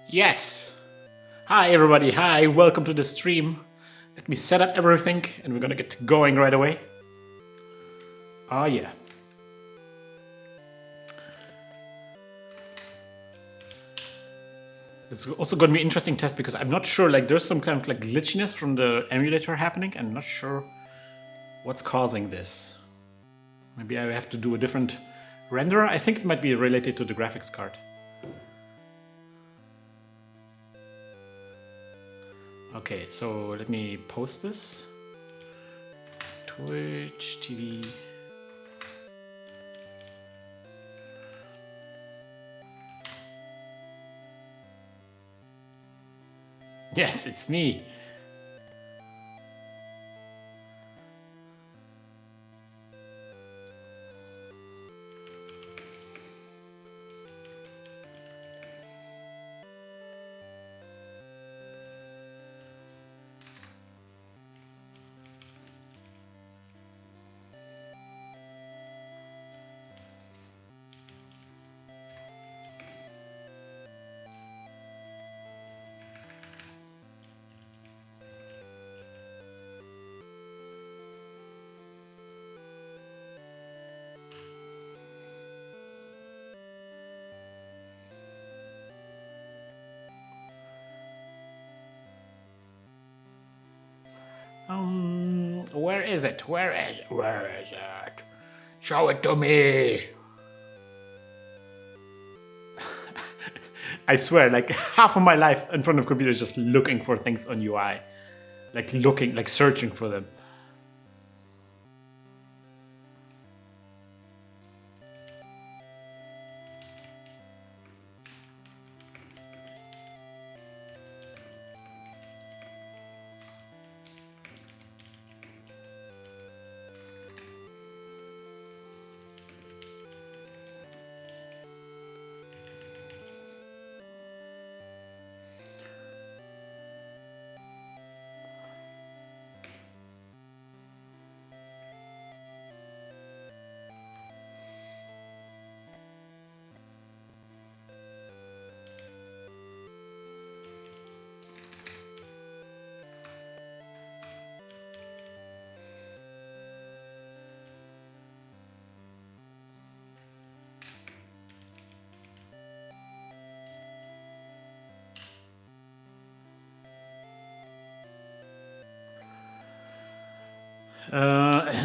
Yes! Hi everybody, hi, welcome to the stream. Let me set up everything and we're gonna get going right away. Oh yeah. It's also gonna be an interesting test because I'm not sure, like there's some kind of like glitchiness from the emulator happening. I'm not sure what's causing this. Maybe I have to do a different renderer. I think it might be related to the graphics card. Okay, so let me post this. Twitch TV. Yes, it's me. Where is it? Where is it? Where is it? Show it to me! I swear, like half of my life in front of computers just looking for things on UI. Like looking, like searching for them.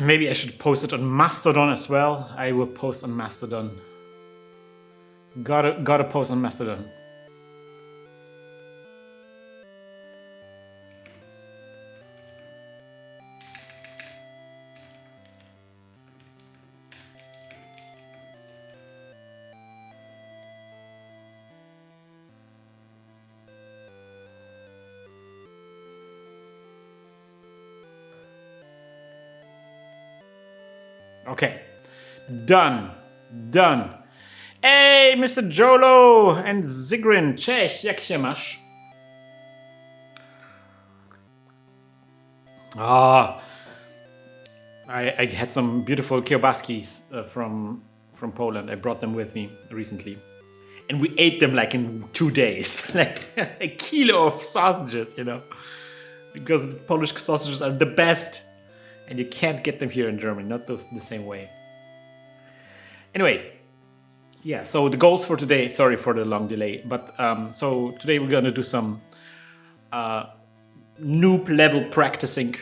Maybe I should post it on Mastodon as well. I will post on Mastodon. Gotta post on Mastodon. Okay, done. Hey, Mr. Jolo and Zigrin, cześć, jak się masz? I had some beautiful kiełbaskis from Poland. I brought them with me recently. And we ate them like in 2 days. Like a kilo of sausages, you know. Because the Polish sausages are the best. And you can't get them here in Germany, not the same way. Anyways, yeah, so the goals for today, sorry for the long delay, but so today we're gonna do some noob level practicing.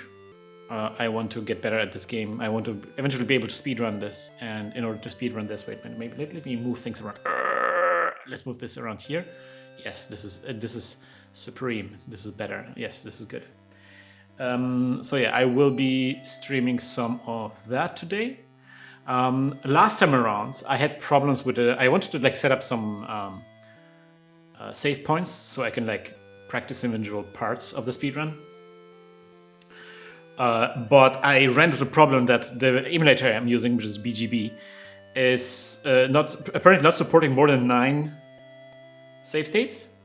I want to get better at this game. I want to eventually be able to speedrun this, and in order to speedrun this, wait, maybe let me move things around. Let's move this around here. Yes, this is supreme. This is better. Yes, this is good. So yeah, I will be streaming some of that today. Last time around, I had problems with it. I wanted to like set up some save points so I can like practice individual parts of the speedrun. But I ran into the problem that the emulator I'm using, which is BGB, is apparently not supporting more than 9 save states,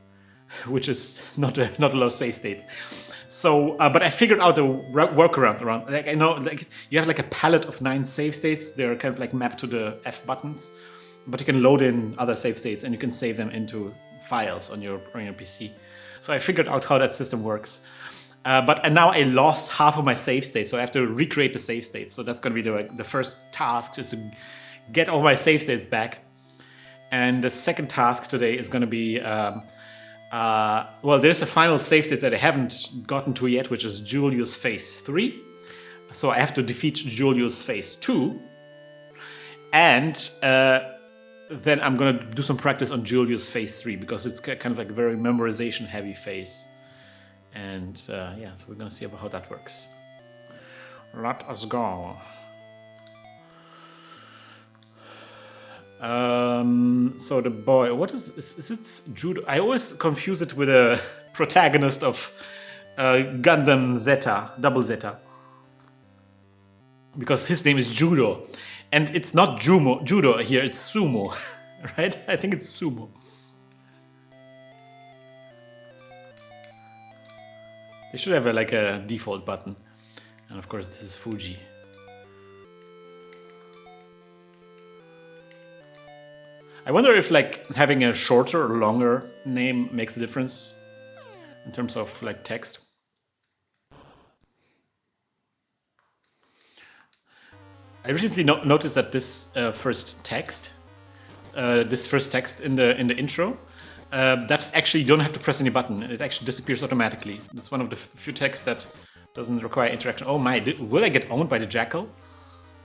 which is not a lot of save states. So, but I figured out a workaround around. Like I know, like you have like a palette of 9 save states. They're kind of like mapped to the F buttons, but you can load in other save states and you can save them into files on your PC. So I figured out how that system works. But now I lost half of my save state, so I have to recreate the save state. So that's going to be the first task, is to get all my save states back. And the second task today is going to be, well, there's a final save state that I haven't gotten to yet, which is Julius Phase 3. So I have to defeat Julius Phase 2. And then I'm going to do some practice on Julius Phase 3, because it's kind of like a very memorization heavy phase. And yeah, so we're going to see how that works. Let us go. So the boy, what is it? Judo? I always confuse it with a protagonist of Gundam Zeta, Double Zeta, because his name is Judo, and it's not judo here, it's sumo, right? I think it's sumo. They should have like a default button, and of course this is Fuji. I wonder if like having a shorter or longer name makes a difference in terms of like text. I recently noticed that this first text in the intro, that's actually, you don't have to press any button. It actually disappears automatically. It's one of the few texts that doesn't require interaction. Oh my, will I get owned by the jackal?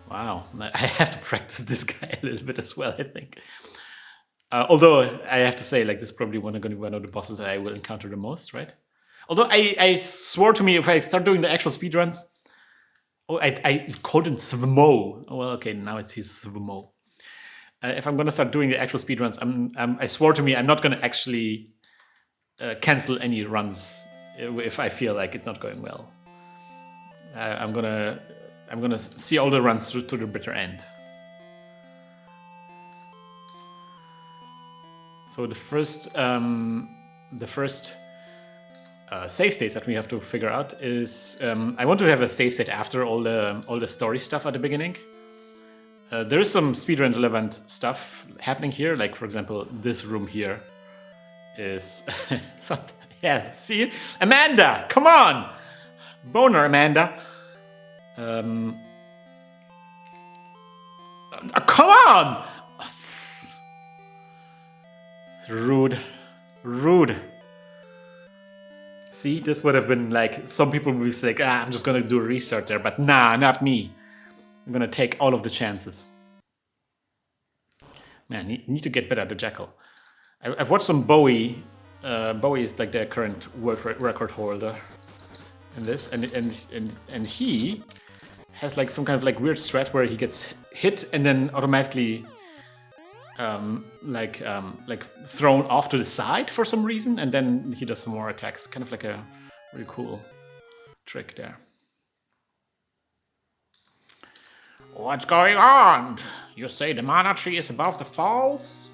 Wow, I have to practice this guy a little bit as well, I think. Although I have to say, like, this is probably going to be one of the bosses that I will encounter the most, right? Although I swore to me, if I start doing the actual speedruns, I called it Svmo. Oh, well, okay, now it's his Svmo. If I'm going to start doing the actual speedruns, I swore to me I'm not going to actually cancel any runs if I feel like it's not going well. I'm gonna see all the runs through to the bitter end. So the first save states that we have to figure out is I want to have a save state after all the story stuff at the beginning. There is some speedrun relevant stuff happening here, like for example this room here is something. Yeah, see, Amanda, come on, boner, Amanda. Come on. Rude. See, this would have been like, some people would be like, I'm just gonna do a restart there, but nah, not me. I'm gonna take all of the chances. Man, you need to get better at the jackal. I've watched some Bowie. Bowie is like the current world record holder in this, and he has like some kind of like weird strat where he gets hit and then automatically like thrown off to the side for some reason, and then he does some more attacks. Kind of like a really cool trick there. What's going on? You say the mana tree is above the falls?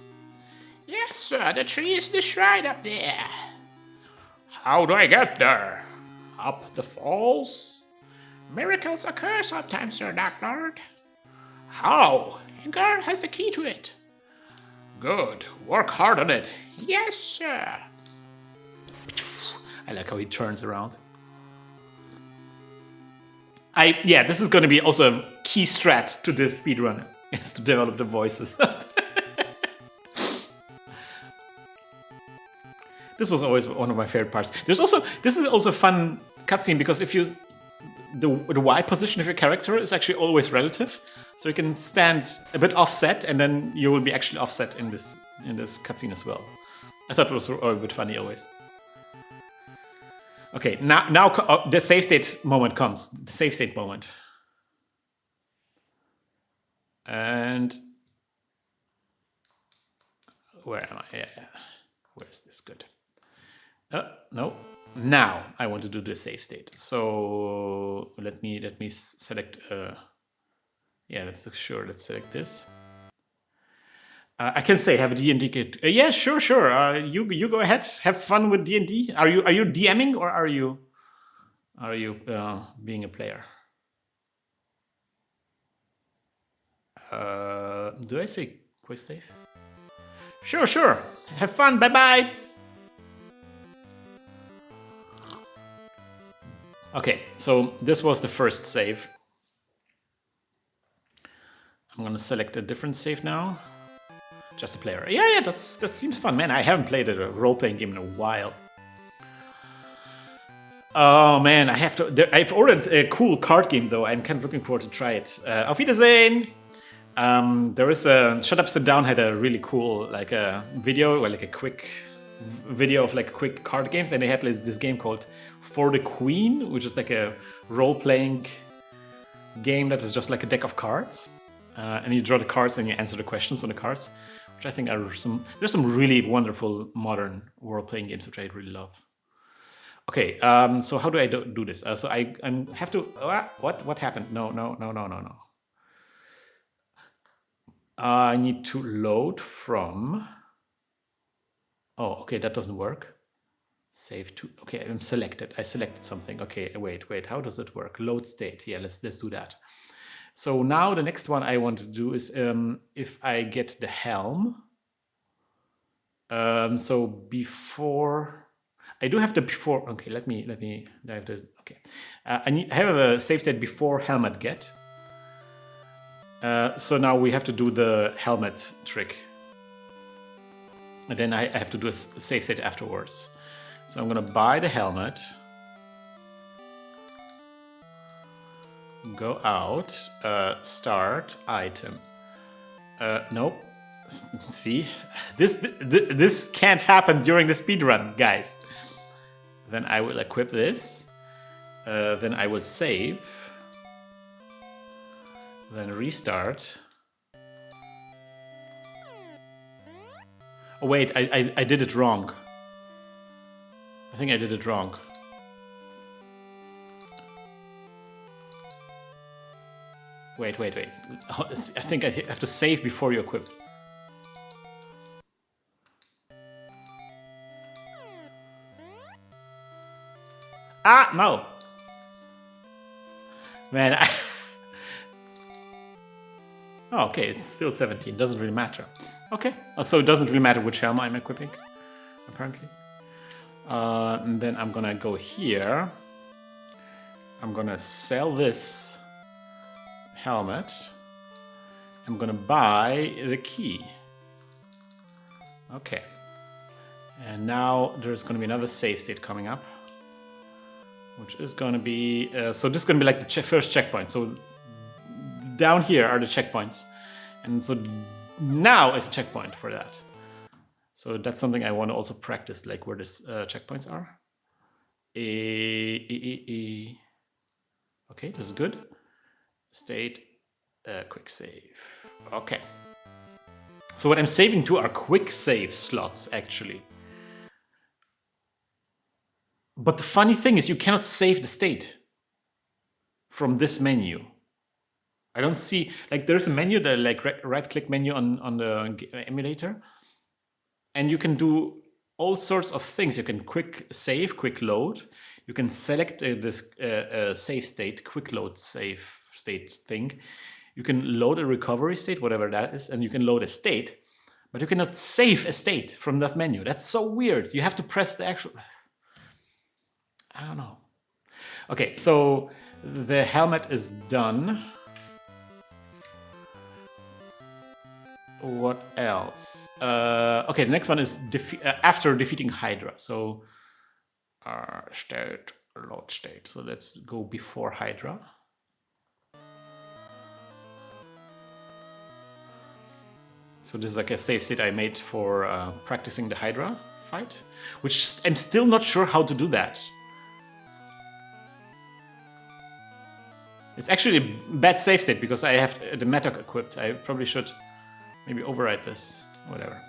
Yes, sir, the tree is the shrine up there. How do I get there? Up the falls? Miracles occur sometimes, Sir Dark Lord. How? Ingar has the key to it. Good. Work hard on it. Yes, sir. I like how he turns around. Yeah, this is going to be also a key strat to this speedrun, is to develop the voices. This was always one of my favorite parts. This is also a fun cutscene, because if you the Y position of your character is actually always relative, so you can stand a bit offset, and then you will be actually offset in this cutscene as well. I thought it was a bit funny always. Okay, now the save state moment comes. The save state moment, and where am I? Yeah. Where's this? Good. No. Now I want to do the save state. So let me select. Yeah, let's select this. I can say have a D&D kit. Yeah, sure. You go ahead. Have fun with D&D. Are you DMing or are you being a player? Do I say quick save? Sure. Have fun. Bye bye. Okay, so this was the first save. I'm gonna select a different save now. Just a player. Yeah, that seems fun, man. I haven't played a role-playing game in a while. Oh man, I've ordered a cool card game though. I'm kind of looking forward to try it. Auf Wiedersehen. There is a Shut Up Sit Down had a really cool like a video or like a quick video of like quick card games, and they had this game called For the Queen, which is like a role-playing game that is just like a deck of cards, and you draw the cards and you answer the questions on the cards, which I think are there's some really wonderful modern role-playing games which I really love. Okay, so how do I do this? So I have to what happened? No. I need to load from. Oh, okay, that doesn't work. Save to. Okay, I'm selected. I selected something. Okay, wait. How does it work? Load state. Yeah, let's do that. So now the next one I want to do is if I get the helm. So before I do have the before. Okay, let me. I have the. Okay, I have a save state before helmet get. So now we have to do the helmet trick. And then I have to do a save state afterwards. So I'm gonna buy the helmet. Go out, start, item. Nope. See, this can't happen during the speedrun, guys. Then I will equip this. Then I will save. Then restart. Oh wait, I did it wrong. I think I did it wrong. Wait. I think I have to save before you equip. Ah, no. Man, Oh, okay, it's still 17, doesn't really matter. Okay, so it doesn't really matter which helm I'm equipping, apparently. And then I'm gonna go here. I'm gonna sell this helmet. I'm gonna buy the key. Okay. And now there's gonna be another save state coming up, which is gonna be, so this is gonna be like the first checkpoint. So down here are the checkpoints. And so now is a checkpoint for that. So that's something I want to also practice, like where these checkpoints are. Okay, this is good. State, quick save. Okay. So what I'm saving to are quick save slots, actually. But the funny thing is you cannot save the state from this menu. I don't see, like there's a menu, the like right click menu on the emulator. And you can do all sorts of things. You can quick save, quick load. You can select this save state, quick load save state thing. You can load a recovery state, whatever that is, and you can load a state, but you cannot save a state from that menu. That's so weird. You have to press the actual, I don't know. Okay, so the helmet is done. What else? Okay, the next one is after defeating Hydra. So state, load state. So let's go before Hydra. So this is like a save state I made for practicing the Hydra fight, which I'm still not sure how to do that. It's actually a bad save state because I have the meta equipped. I probably should maybe override this, whatever.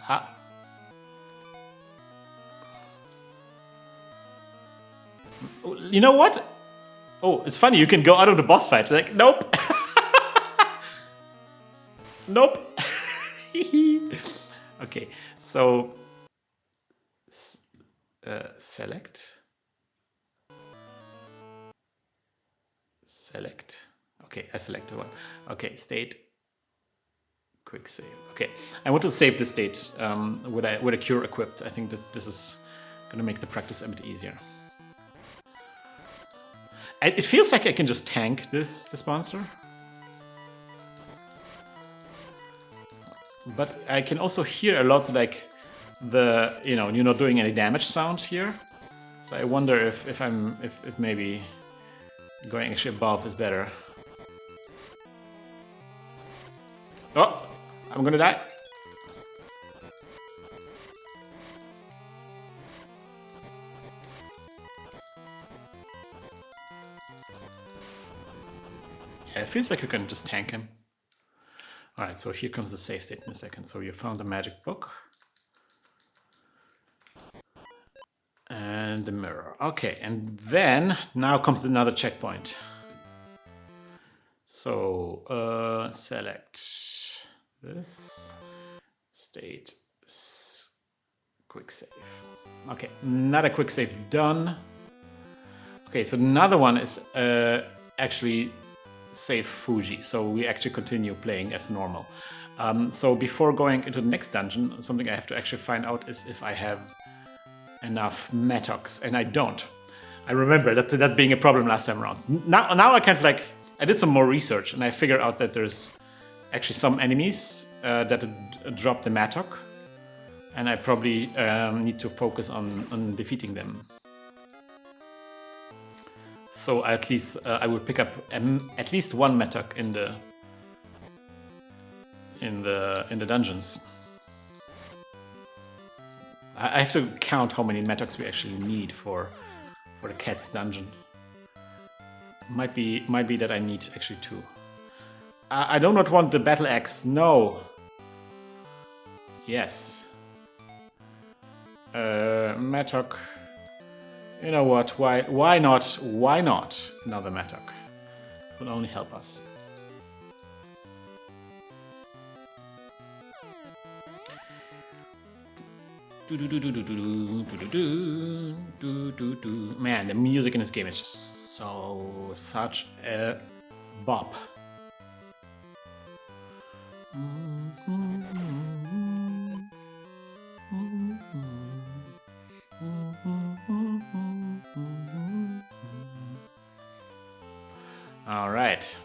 Ah. You know what? Oh, it's funny, you can go out of the boss fight. Like, nope. Nope. Okay, so select. Select. Okay, I selected one. Okay, state. Quick save. Okay, I want to save the state with a cure equipped. I think that this is going to make the practice a bit easier. It feels like I can just tank this monster. But I can also hear a lot like the, you know, you're not doing any damage sound here. So I wonder if maybe going actually above is better. Oh, I'm gonna die. Yeah, it feels like you can just tank him. Alright, so here comes the save state in a second. So you found the magic book. And the mirror. Okay, and then now comes another checkpoint. So select this state, quick save. Okay, not a quick save done. Okay, so another one is actually save Fuji, so we actually continue playing as normal. So before going into the next dungeon, something I have to actually find out is if I have enough Metox, and I don't. I remember that being a problem last time around. Now I kind of like, I did some more research and I figured out that there's actually some enemies that drop the Matok, and I probably need to focus on defeating them. So at least I would pick up at least one Matok in the dungeons. I have to count how many Metox we actually need for the cat's dungeon. Might be that I need actually 2. I do not want the battle axe. No. Yes. Matok. You know what? Why not? Why not another Matok? It will only help us. Man, the music in this game is just such a bop. All right,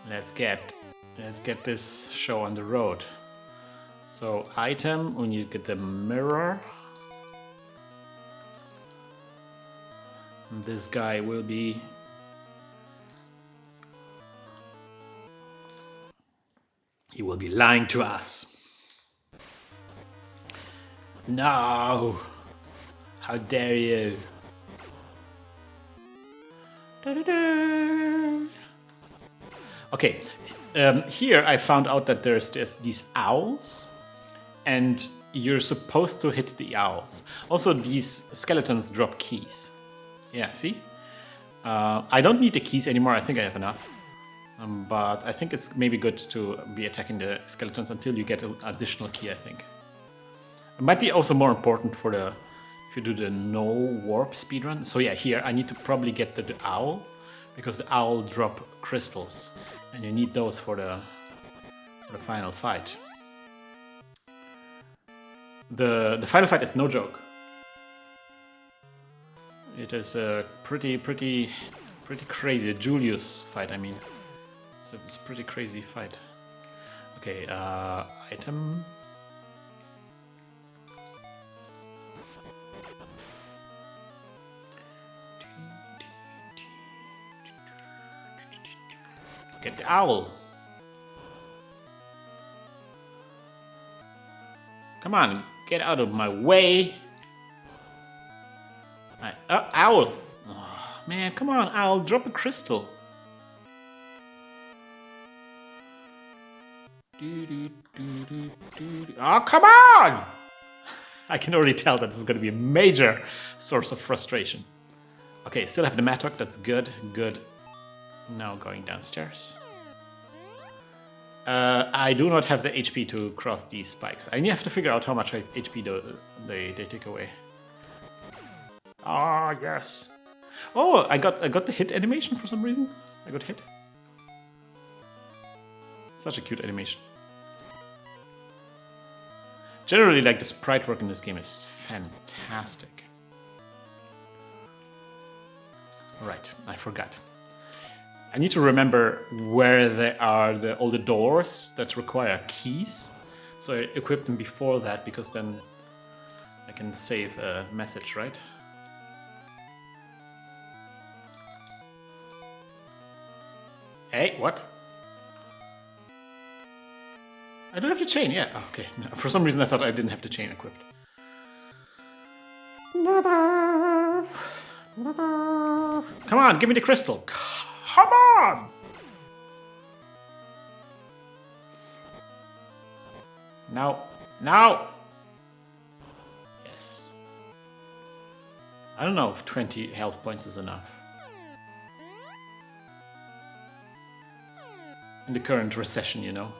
let's get this show on the road. So item, we need to get the mirror. And this guy will be he will be lying to us. No! How dare you? Okay, here I found out that there's these owls, and you're supposed to hit the owls. Also, these skeletons drop keys. Yeah, see? I don't need the keys anymore, I think I have enough. But I think it's maybe good to be attacking the skeletons until you get an additional key, I think. It might be also more important for if you do the no warp speedrun. So yeah, here I need to probably get the owl, because the owl drop crystals, and you need those for the final fight. The final fight is no joke. It is a pretty crazy Julius fight. I mean, it's a pretty crazy fight. Okay, item. Get the owl. Come on, get out of my way. Owl. Oh, man, come on, owl, drop a crystal. Oh, come on! I can already tell that this is going to be a major source of frustration. Okay, still have the Matok, that's good, good. Now going downstairs. I do not have the HP to cross these spikes. I have to figure out how much HP they take away. Ah, yes. Oh, I got the hit animation for some reason. I got hit. Such a cute animation. Generally, like, the sprite work in this game is fantastic. Right, I forgot. I need to remember where there are all the doors that require keys. So I equip them before that, because then I can save a message, right? Hey, what? I don't have the chain, yeah. Okay, no, for some reason I thought I didn't have the chain equipped. Come on, give me the crystal. Come on! Now. Now! Yes. I don't know if 20 health points is enough. In the current recession, you know.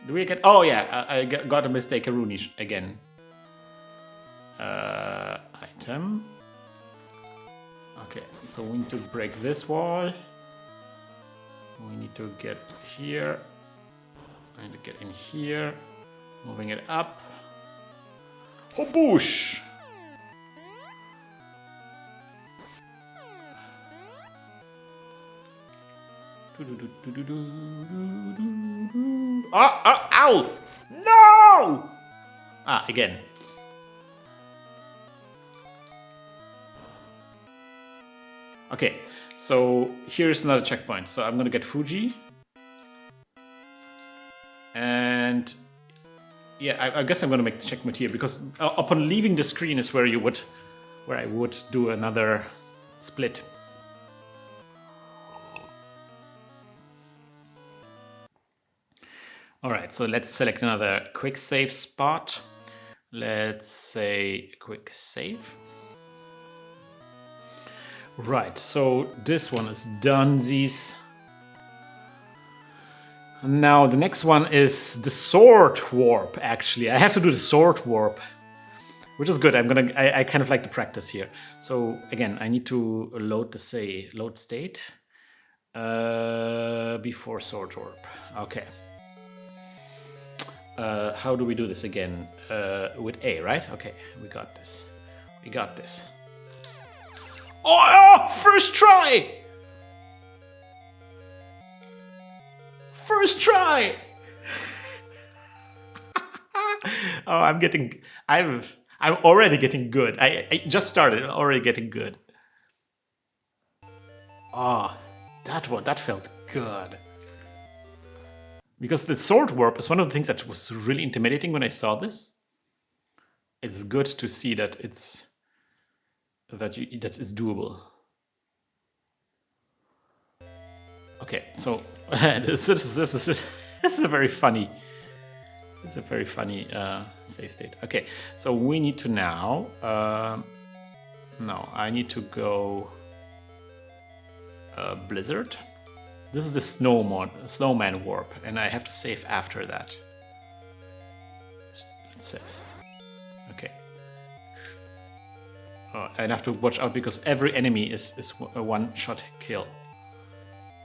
Do we get... Oh yeah, I got a mistake, a Rooney again. Item. Okay, so we need to break this wall. We need to get here. I need to get in here. Moving it up. Hoboosh! Ow! No! Ah, again. Okay, so here's another checkpoint. So I'm gonna get Fuji. And yeah, I guess I'm gonna make the checkpoint here, because upon leaving the screen is where I would do another split. All right, so let's select another quick save spot. Let's say quick save. Right, so this one is donesies. Now the next one is the sword warp. Actually, I have to do the sword warp, which is good. I kind of like the practice here. So again, I need to load state before sword warp. Okay. How do we do this again? With A, right? Okay, we got this. We got this. Oh, first try! First try! Oh, I'm already getting good. I just started, already getting good. Oh, that felt good. Because the sword warp is one of the things that was really intimidating when I saw this. It's good to see that it's doable. Okay, so this is a very funny. It's a very funny save state. Okay, so we need to now. No, I need to go Blizzard. This is the snowman warp, and I have to save after that. It says. Okay. I have to watch out because every enemy is a one-shot kill.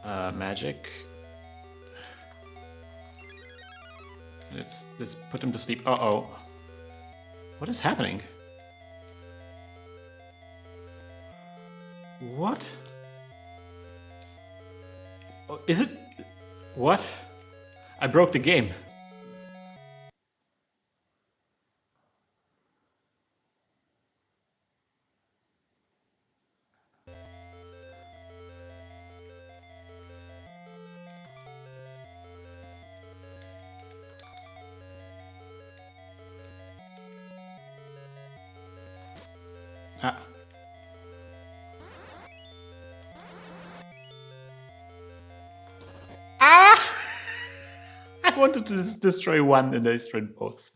Magic. Let's put him to sleep. Uh-oh. What is happening? What? Oh, is it? What? I broke the game. Ah. Ah! I wanted to destroy one and I destroyed both.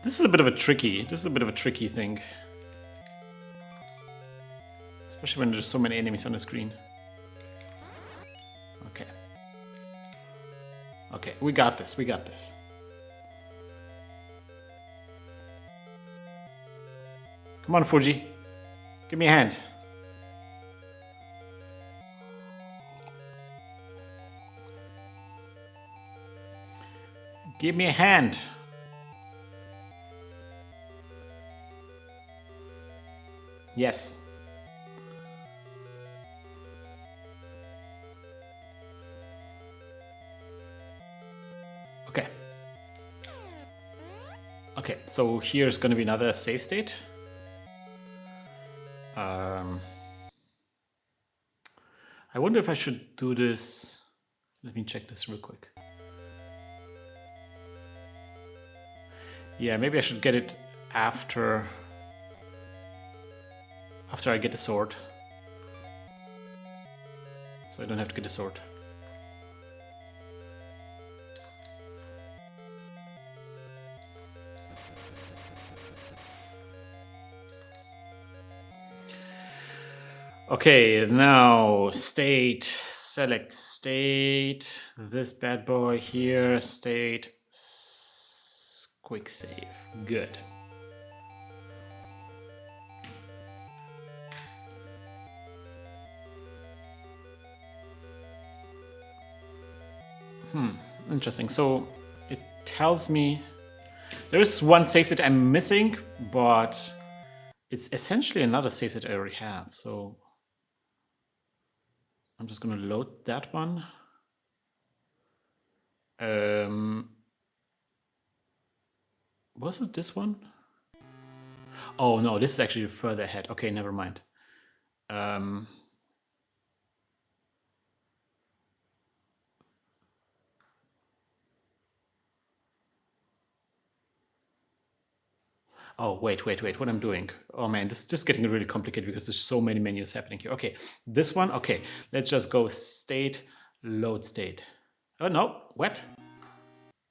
This is a bit of a tricky thing. Especially when there's so many enemies on the screen. Okay. Okay, we got this. Come on, Fuji. Give me a hand. Give me a hand. Yes. Okay. Okay, so here's going to be another save state. I wonder if I should do this. Let me check this real quick. Yeah, maybe I should get it after I get the sword. So I don't have to get the sword. Okay, now state, select state, this bad boy here, state, quick save, good. Interesting, so it tells me there is one save state I'm missing, but it's essentially another save that I already have, so I'm just going to load that one. Was it this one? Oh no, this is actually further ahead. Okay, never mind. Oh, wait, what I'm doing. Oh man, this is just getting really complicated because there's so many menus happening here. Okay, this one, okay. Let's just go state, load state. Oh no, what?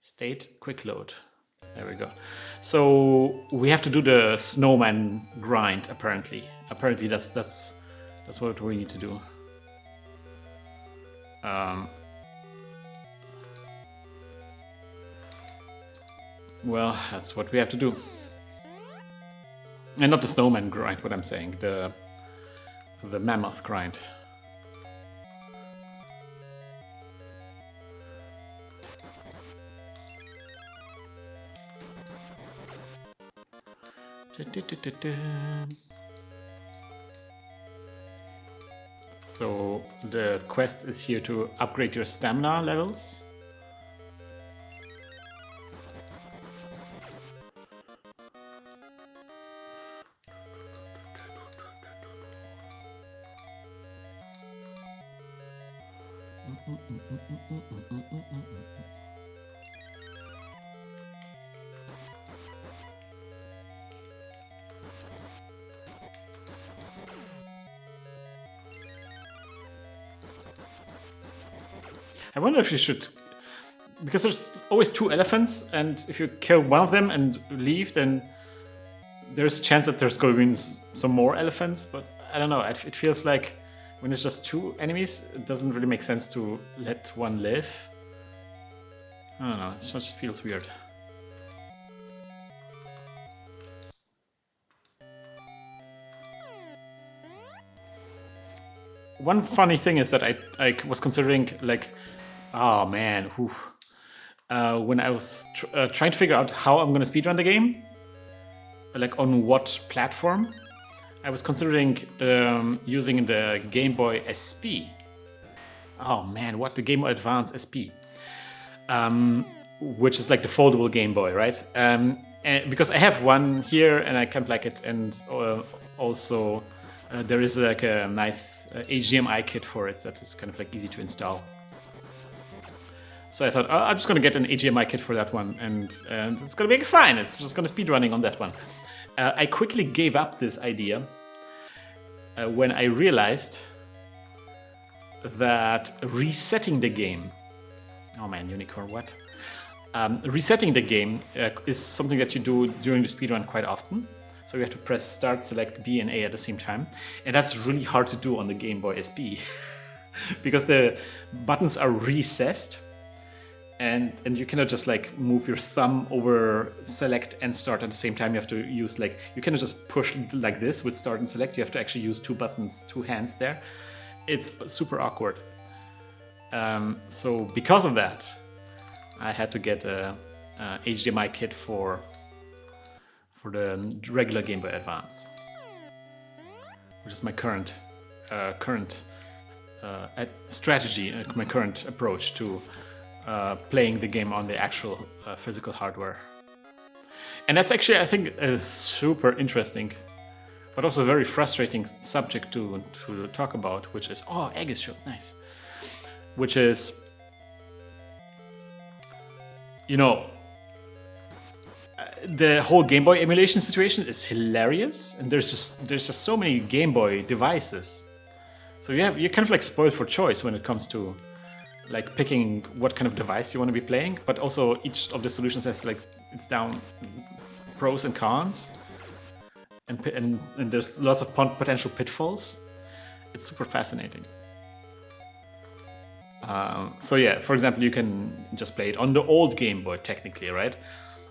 State, quick load. There we go. So we have to do the snowman grind, apparently. Apparently that's what we need to do. Well, that's what we have to do. And not the snowman grind, what I'm saying, the mammoth grind. So the quest is here to upgrade your stamina levels. I wonder if you should, because there's always two elephants, and if you kill one of them and leave, then there's a chance that there's going to be some more elephants, but I don't know, it feels like when it's just two enemies, it doesn't really make sense to let one live. I don't know, it just feels weird. One funny thing is that I was considering, like, oh man, when I was trying to figure out how I'm going to speedrun the game, like on what platform, I was considering using the Game Boy SP. Oh man, what? The Game Boy Advance SP. Which is like the foldable Game Boy, right? And because I have one here and I kind of like it, and also there is like a nice HDMI kit for it that is kind of like easy to install. So I thought, oh, I'm just going to get an HDMI kit for that one, and it's going to be fine. It's just going to speedrunning on that one. I quickly gave up this idea when I realized that resetting the game... Oh man, Unicorn, what? Resetting the game is something that you do during the speedrun quite often. So you have to press start, select B and A at the same time. And that's really hard to do on the Game Boy SP. Because the buttons are recessed. and you cannot just like move your thumb over select and start at the same time. You have to use like, you cannot just push like this with start and select. You have to actually use two buttons, two hands there. It's super awkward. So because of that, I had to get a HDMI kit for the regular Game Boy Advance, which is my current strategy, my current approach to playing the game on the actual physical hardware. And that's actually, I think, a super interesting, but also very frustrating subject to talk about, which is, oh, egg is shook, nice. Which is, you know, the whole Game Boy emulation situation is hilarious, and there's just so many Game Boy devices. So you're kind of like spoiled for choice when it comes to like picking what kind of device you want to be playing, but also each of the solutions has like it's down pros and cons, and there's lots of potential pitfalls. It's super fascinating. So yeah, for example, you can just play it on the old Game Boy technically, right?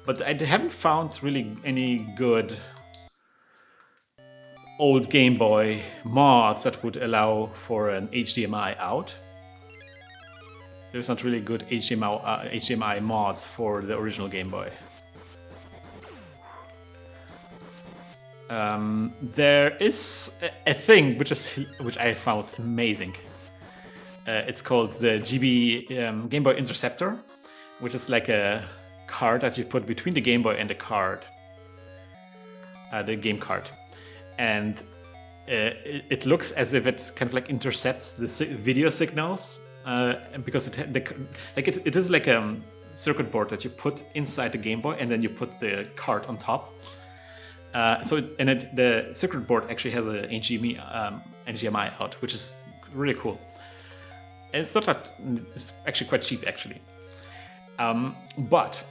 But I haven't found really any good old Game Boy mods that would allow for an HDMI out. There's not really good HDMI mods for the original Game Boy. There is a thing which I found amazing. It's called the GB Game Boy Interceptor, which is like a card that you put between the Game Boy and the card, the game card, and it looks as if it kind of like intercepts the video signals, because it is like a circuit board that you put inside the Game Boy and then you put the card on top. The circuit board actually has a HDMI out, which is really cool. And it's not that, it's actually quite cheap actually. But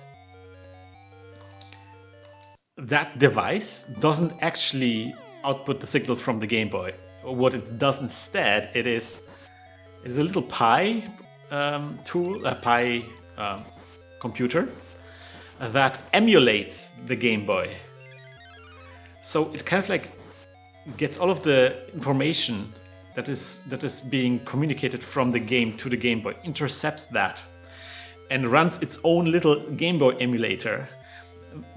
that device doesn't actually output the signal from the Game Boy. What it does instead, it is a little Pi tool, a Pi computer that emulates the Game Boy. So it kind of like gets all of the information that is being communicated from the game to the Game Boy, intercepts that, and runs its own little Game Boy emulator,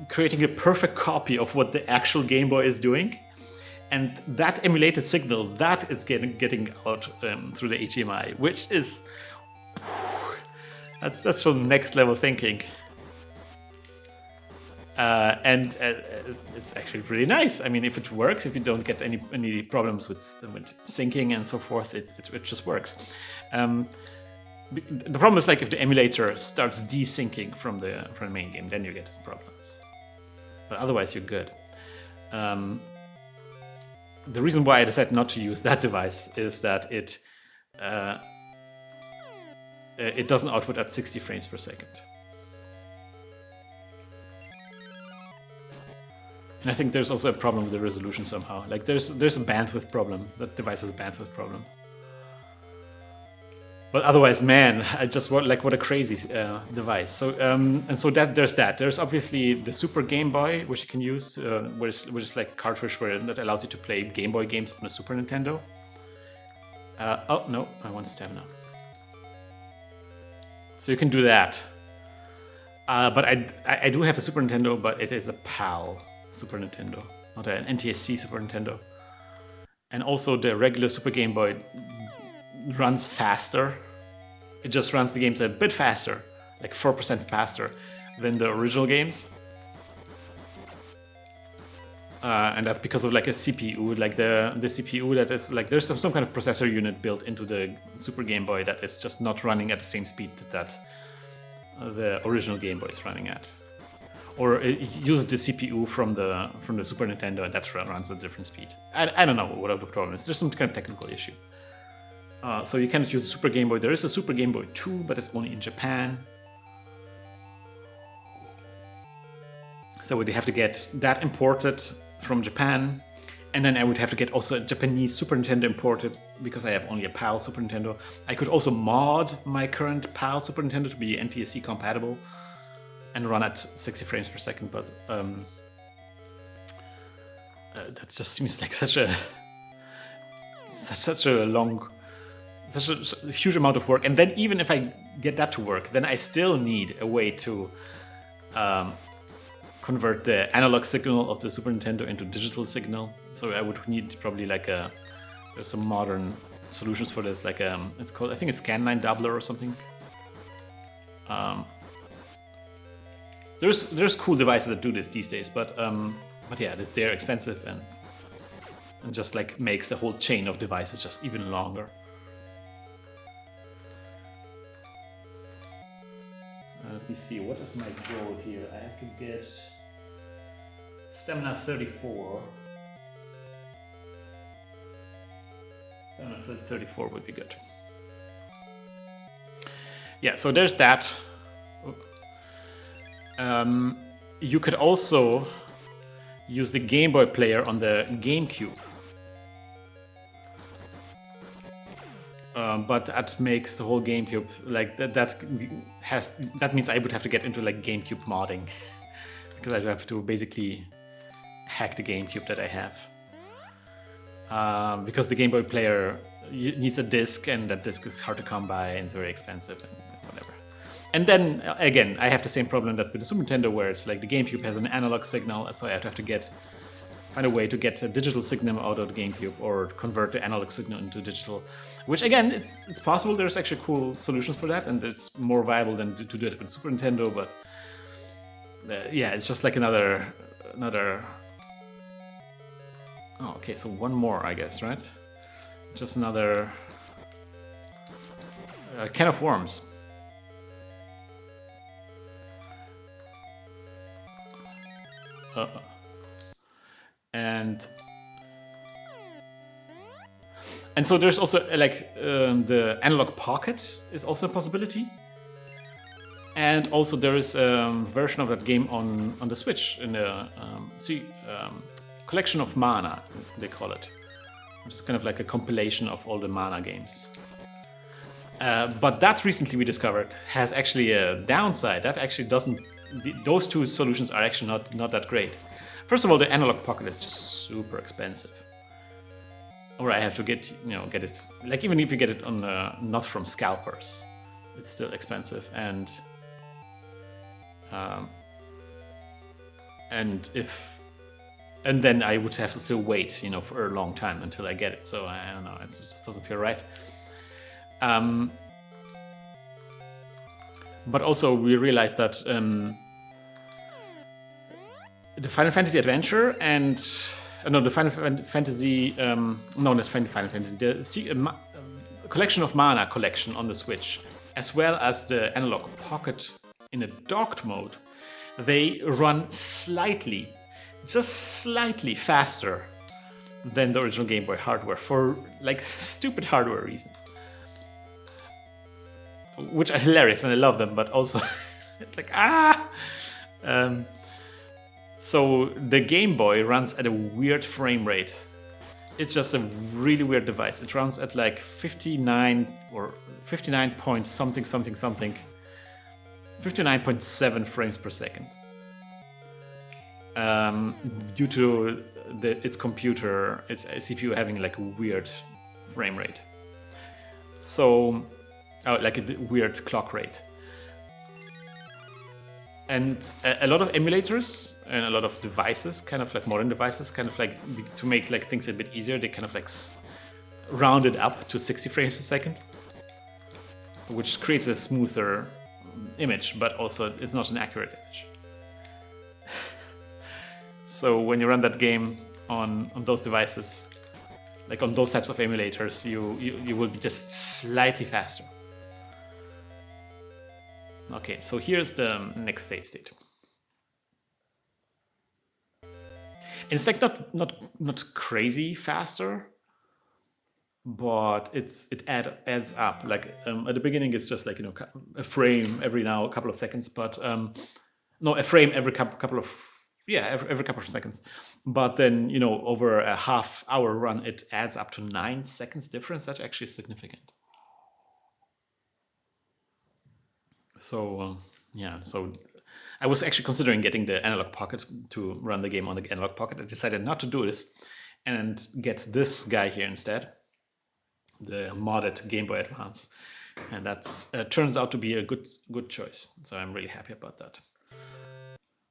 creating a perfect copy of what the actual Game Boy is doing. And that emulated signal, that is getting out through the HDMI, which is, that's some next level thinking. And it's actually really nice. I mean, if it works, if you don't get any problems with syncing and so forth, it just works. The problem is like if the emulator starts desyncing from the main game, then you get problems. But otherwise, you're good. The reason why I decided not to use that device is that it doesn't output at 60 frames per second. And I think there's also a problem with the resolution somehow. Like there's a bandwidth problem. That device has a bandwidth problem. But otherwise, man, I just want what a crazy device. So there's that. There's obviously the Super Game Boy, which you can use, which is like a cartridge that allows you to play Game Boy games on a Super Nintendo. Oh no, I want stamina. So you can do that. But I do have a Super Nintendo, but it is a PAL Super Nintendo, not an NTSC Super Nintendo. And also the regular Super Game Boy runs faster. It just runs the games a bit faster, like 4% faster than the original games. And that's because of like a CPU, like the CPU that is like, there's some kind of processor unit built into the Super Game Boy that is just not running at the same speed that the original Game Boy is running at. Or it uses the CPU from the Super Nintendo, and that runs at a different speed. I don't know what the problem is. There's some kind of technical issue. So you cannot use a Super Game Boy. There is a Super Game Boy 2, but it's only in Japan. So they have to get that imported from Japan, And then I would have to get also a Japanese Super Nintendo imported because I have only a PAL Super Nintendo. I could also mod my current PAL Super Nintendo to be NTSC compatible and run at 60 frames per second, but that just seems like such a huge amount of work. And then even if I get that to work, then I still need a way to convert the analog signal of the Super Nintendo into digital signal. So I would need probably like there's some modern solutions for this, like it's called, I think it's Scan9 Doubler or something. There's cool devices that do this these days, but yeah, they're expensive and just like makes the whole chain of devices just even longer. Let me see, what is my goal here? I have to get stamina 34. Stamina 34 would be good. Yeah, so there's that. You could also use the Game Boy player on the GameCube. But that makes the whole GameCube like that means I would have to get into like GameCube modding because I have to basically hack the GameCube that I have because the Game Boy player needs a disc, and that disc is hard to come by and it's very expensive and whatever. And then again, I have the same problem that with the Super Nintendo, where it's like the GameCube has an analog signal, so I have to find a way to get a digital signal out of the GameCube or convert the analog signal into digital. Which again, it's possible. There's actually cool solutions for that, and it's more viable than to do it with Super Nintendo. But yeah, it's just like another. Oh, okay. So one more, I guess, right? Just another can of worms. And so there's also like the analog pocket is also a possibility, and also there is a version of that game on the Switch in the collection of mana, they call it, which is kind of like a compilation of all the mana games. But that recently we discovered has actually a downside. That actually doesn't. Those two solutions are actually not that great. First of all, the analog pocket is just super expensive. Or I have to get it, like even if you get it on not from scalpers, it's still expensive, and then I would have to still wait, for a long time until I get it. So I don't know, it just doesn't feel right. But also we realized that the Final Fantasy Adventure and the Final Fantasy, not Final Fantasy, the collection of mana collection on the Switch, as well as the analog pocket in a docked mode, they run just slightly faster than the original Game Boy hardware for like stupid hardware reasons, which are hilarious and I love them, but also it's like so the Game Boy runs at a weird frame rate. It's just a really weird device. It runs at like 59 or 59 point something, 59.7 frames per second. Due to its CPU having like a weird frame rate. So, like a weird clock rate. And a lot of emulators and a lot of devices, kind of like modern devices, kind of like to make like things a bit easier, they kind of like round it up to 60 frames per second, which creates a smoother image, but also it's not an accurate image. So when you run that game on those devices, like on those types of emulators, you will be just slightly faster. Okay, so here's the next save state. And it's like not crazy faster, but it adds up. Like at the beginning, it's just like a frame every couple of seconds, but no, a frame every couple of yeah, every couple of seconds. But then, you know, over a half-hour run, it adds up to 9 seconds difference. That's actually significant. So, yeah, so I was actually considering getting the analog pocket to run the game on the analog pocket. I decided not to do this and get this guy here instead, the modded Game Boy Advance. And that's turns out to be a good choice. So I'm really happy about that.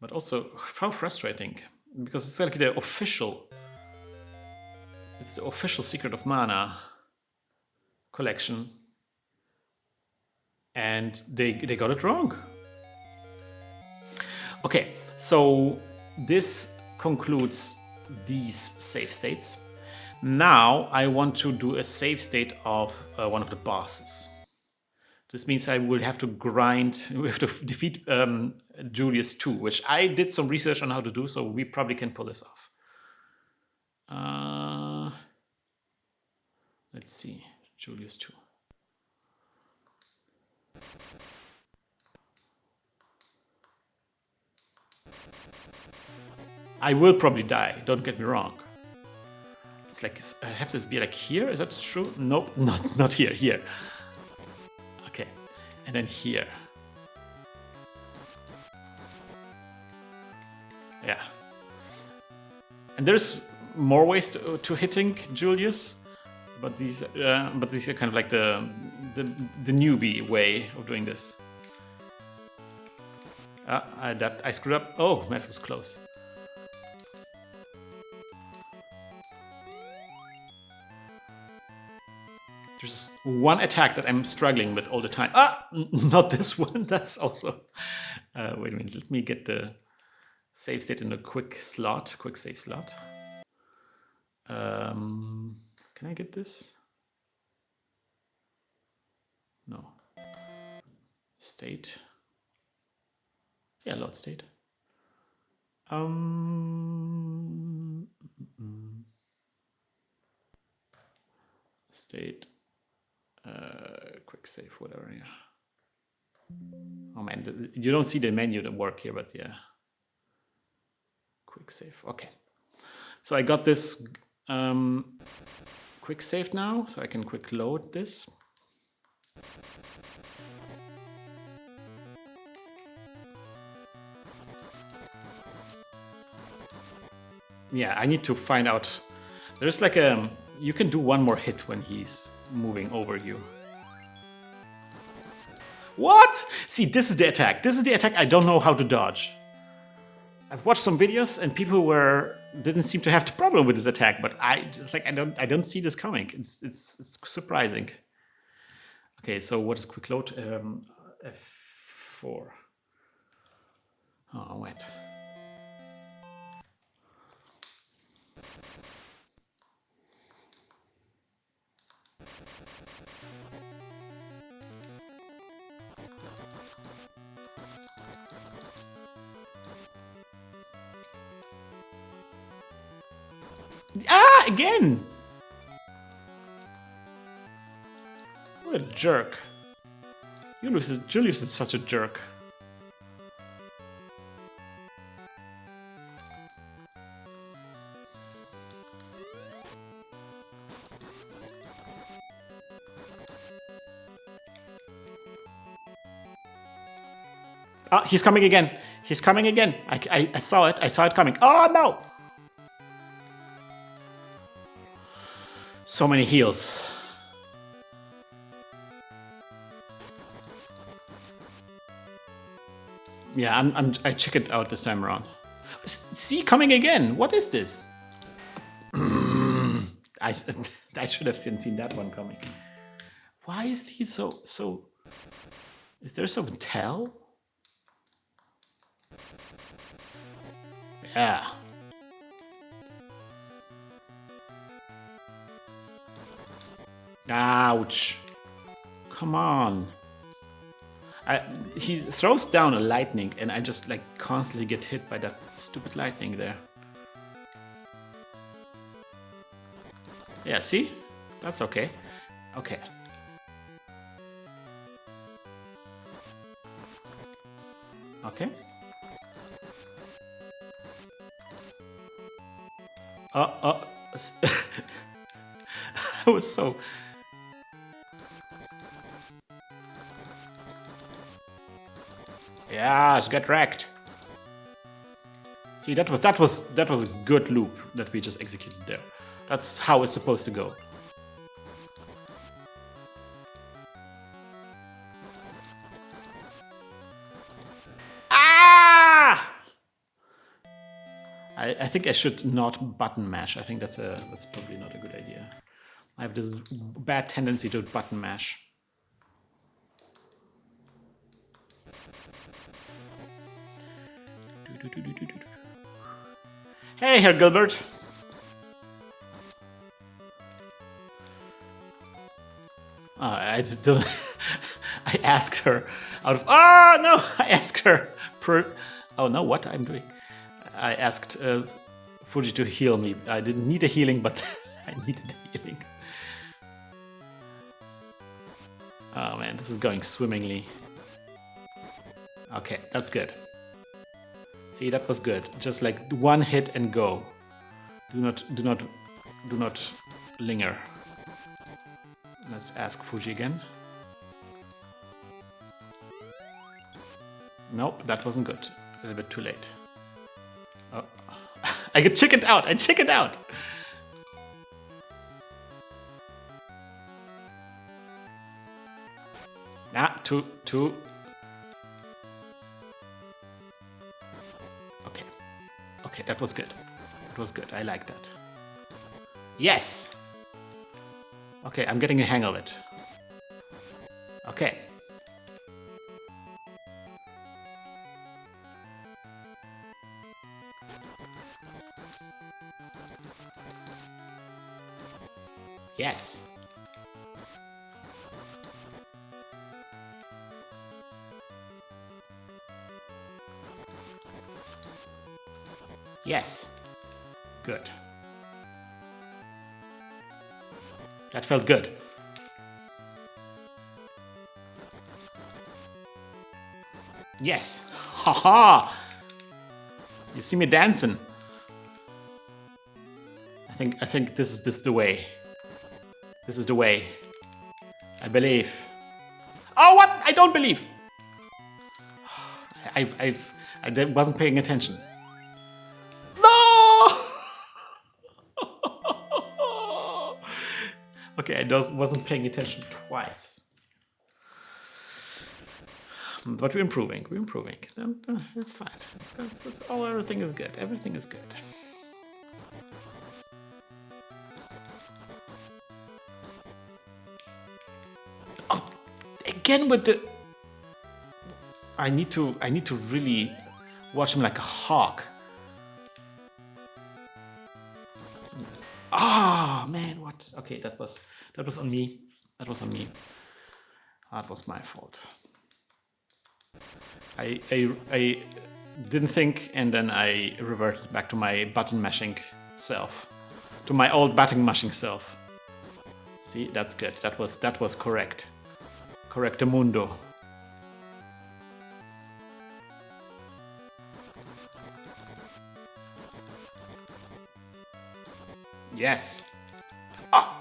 But also, how frustrating, because it's like the official, it's the official Secret of Mana collection, and they got it wrong. Okay, so this concludes these save states. Now I want to do a save state of one of the bosses. This means I will have to grind, we have to defeat Julius 2, which I did some research on how to do, so we probably can pull this off. Let's see, Julius 2. I will probably die, don't get me wrong. It's like, I have to be like here, is that true? Nope, not here, here. Okay, and then here. Yeah. And there's more ways to hitting Julius, but these are kind of like the newbie way of doing this. I screwed up. Oh, that was close. There's one attack that I'm struggling with all the time. Not this one. That's also. Wait a minute. Let me get the save state in a quick save slot. Can I get this? No. State. Yeah, load state. State. Quick save, whatever. Yeah. Oh man, you don't see the menu that work here, but yeah. Quick save. Okay. So I got this quick save now, so I can quick load this. Yeah, I need to find out. There's like a, you can do one more hit when he's moving over you. What? See, this is the attack. This is the attack I don't know how to dodge. I've watched some videos and people didn't seem to have the problem with this attack, but I don't see this coming. It's surprising. Okay, so what is quick load? F4. Oh wait. Again! What a jerk. Julius is such a jerk. He's coming again. He's coming again. I saw it. I saw it coming. Oh, no! So many heals. Yeah, I chickened out this time around. See, coming again. What is this? I should have seen that one coming. Why is he so? Is there some tell? Yeah. Ouch. Come on. He throws down a lightning and I just like constantly get hit by that stupid lightning there. Yeah, see? That's okay. Okay. Okay. I was so... Yes, get wrecked. See, that was a good loop that we just executed there. That's how it's supposed to go. Ah! I think I should not button mash. I think that's probably not a good idea. I have this bad tendency to button mash. Hey, Herr Gilbert. I don't. I asked her out of. Oh no! I asked her. Oh no! What I'm doing? I asked Fuji to heal me. I didn't need a healing, but I needed a healing. Oh man, this is going swimmingly. Okay, that's good. See, that was good. Just like one hit and go. Do not linger. Let's ask Fuji again. Nope, that wasn't good. A little bit too late. Oh, I get chickened out. I chickened out. Ah, two. Okay, that was good. That was good. I like that. Yes! Okay, I'm getting a hang of it. Okay. Yes. Yes. Good. That felt good. Yes. Haha. You see me dancing. I think this is the way. This is the way. I believe. Oh, what? I don't believe. I wasn't paying attention. No! Okay, I wasn't paying attention twice. But we're improving. We're improving. It's fine. Everything is good. Everything is good. Oh, again with the. I need to really watch him like a hawk. Ah, man, what? Okay, that was on me. That was on me. That was my fault. I didn't think, and then I reverted back to my button mashing self, to my old button mashing self. See, that's good. That was correct. Correctamundo. Yes. Ah.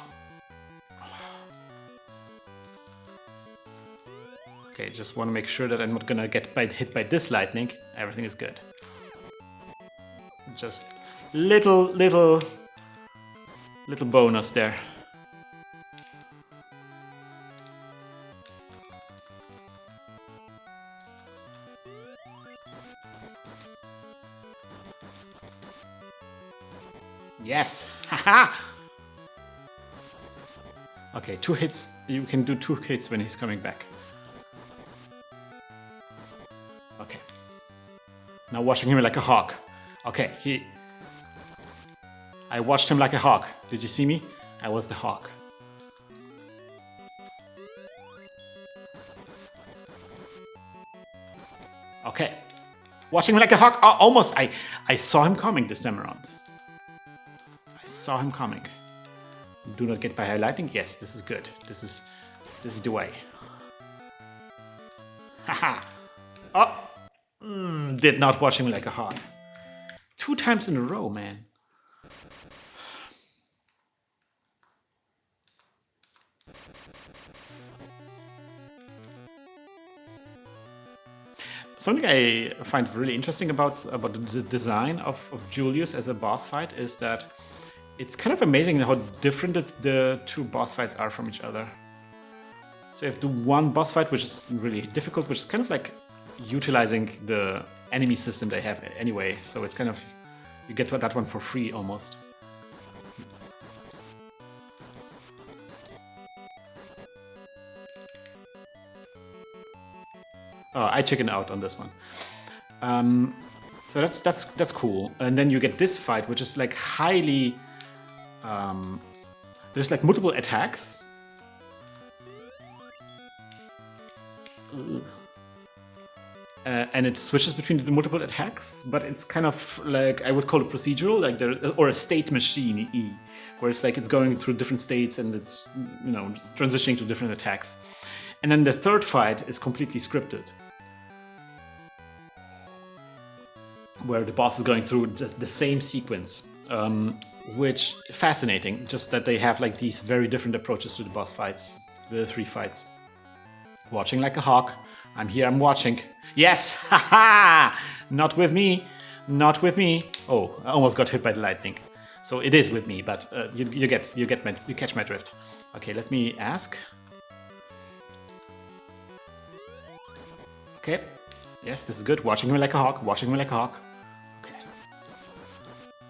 Okay, just want to make sure that I'm not gonna get hit by this lightning. Everything is good. Just little bonus there. Yes! Haha! Okay, 2 hits. You can do 2 hits when he's coming back. Okay. Now watching him like a hawk. Okay, I watched him like a hawk. Did you see me? I was the hawk. Okay. Watching him like a hawk. Almost. I saw him coming this time around. I saw him coming. Do not get by high lightning. Yes, this is good. This is the way. Haha. Oh. Did not watch him like a hawk. 2 times in a row, man. something I find really interesting about the design of Julius as a boss fight is that it's kind of amazing how different the two boss fights are from each other. So you have the one boss fight which is really difficult, which is kind of like utilizing the enemy system they have anyway. So it's kind of, you get that one for free almost. Oh, I chickened out on this one. So that's cool. And then you get this fight, which is like highly... there's like multiple attacks. And it switches between the multiple attacks, but it's kind of like, I would call it procedural, like or a state machine, where it's like it's going through different states and it's, you know, transitioning to different attacks. And then the third fight is completely scripted, where the boss is going through just the same sequence, which is fascinating, just that they have like these very different approaches to the boss fights, the three fights. Watching like a hawk. I'm here, I'm watching. Yes! Haha! Not with me. Not with me. Oh, I almost got hit by the lightning. So it is with me, but you catch my drift. Okay, let me ask. Okay. Yes, this is good. Watching me like a hawk. Watching me like a hawk. Okay.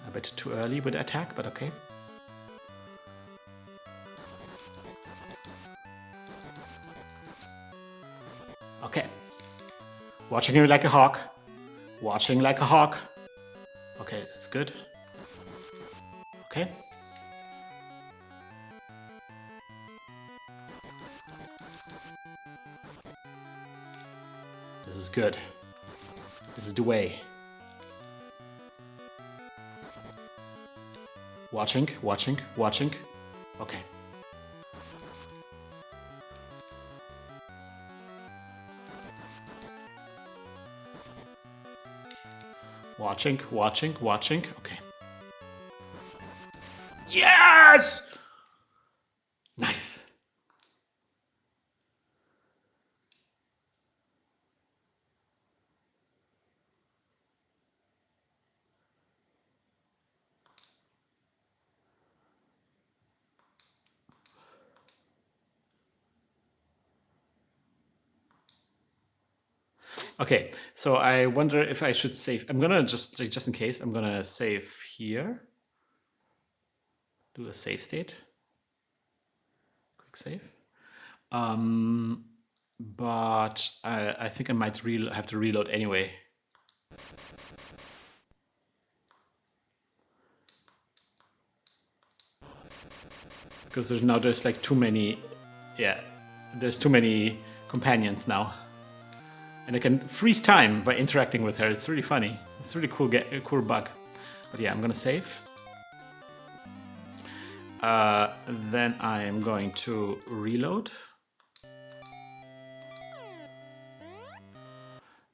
A bit too early with the attack, but okay. Okay. Watching you like a hawk. Watching like a hawk. Okay, that's good. Okay. This is good. This is the way. Watching, watching, watching. Okay. Watching, watching, watching. Okay. Yes! Nice. Okay, so I wonder if I should save. I'm gonna just in case, I'm gonna save here. Do a save state. Quick save. But I think I might have to reload anyway. Because there's like too many, yeah, there's too many companions now. And I can freeze time by interacting with her. It's really funny. It's a really cool bug. But yeah, I'm gonna save. Then I am going to reload.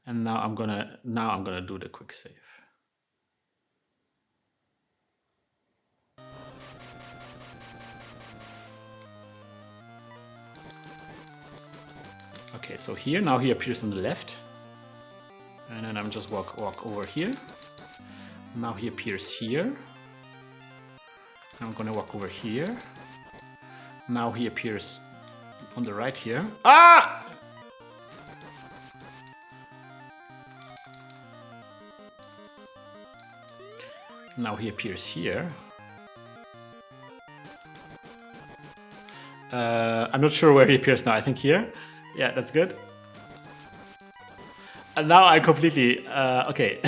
And now I'm gonna do the quick save. Okay, so here, now he appears on the left. And then I'm just walk over here. Now he appears here. I'm gonna walk over here. Now he appears on the right here. Ah! Now he appears here. I'm not sure where he appears now. I think here. Yeah, that's good. And now I completely okay.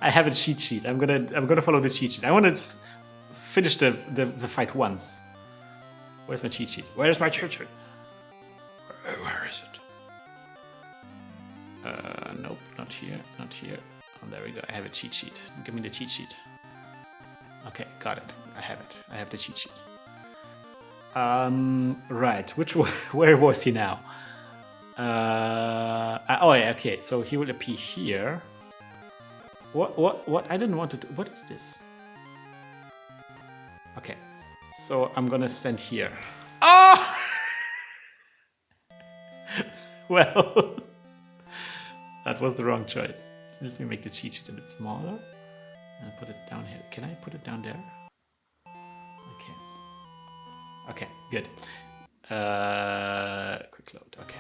I have a cheat sheet. I'm gonna follow the cheat sheet. I want to finish the fight once. Where's my cheat sheet? Where's my cheat sheet? Where is it? Nope, not here, not here. Oh, there we go. I have a cheat sheet. Give me the cheat sheet. Okay, got it. I have it. I have the cheat sheet. Right. Where was he now? Oh yeah, okay. So he will appear here. What? I didn't want to do. What is this? Okay. So I'm gonna stand here. Oh! Well. That was the wrong choice. Let me make the cheat sheet a bit smaller and put it down here. Can I put it down there? Okay. Okay, good. Quick load. Okay.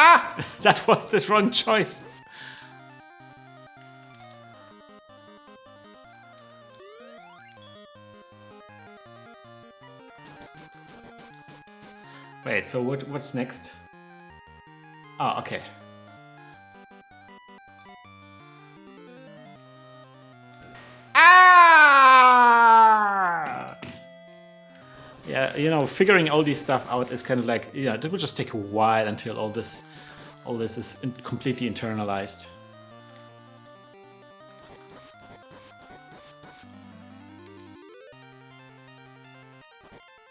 Ah! That was the wrong choice. Wait, so what's next? Oh, okay. Ah! Yeah, you know, figuring all these stuff out is kind of like, yeah, it will just take a while until all this is completely internalized.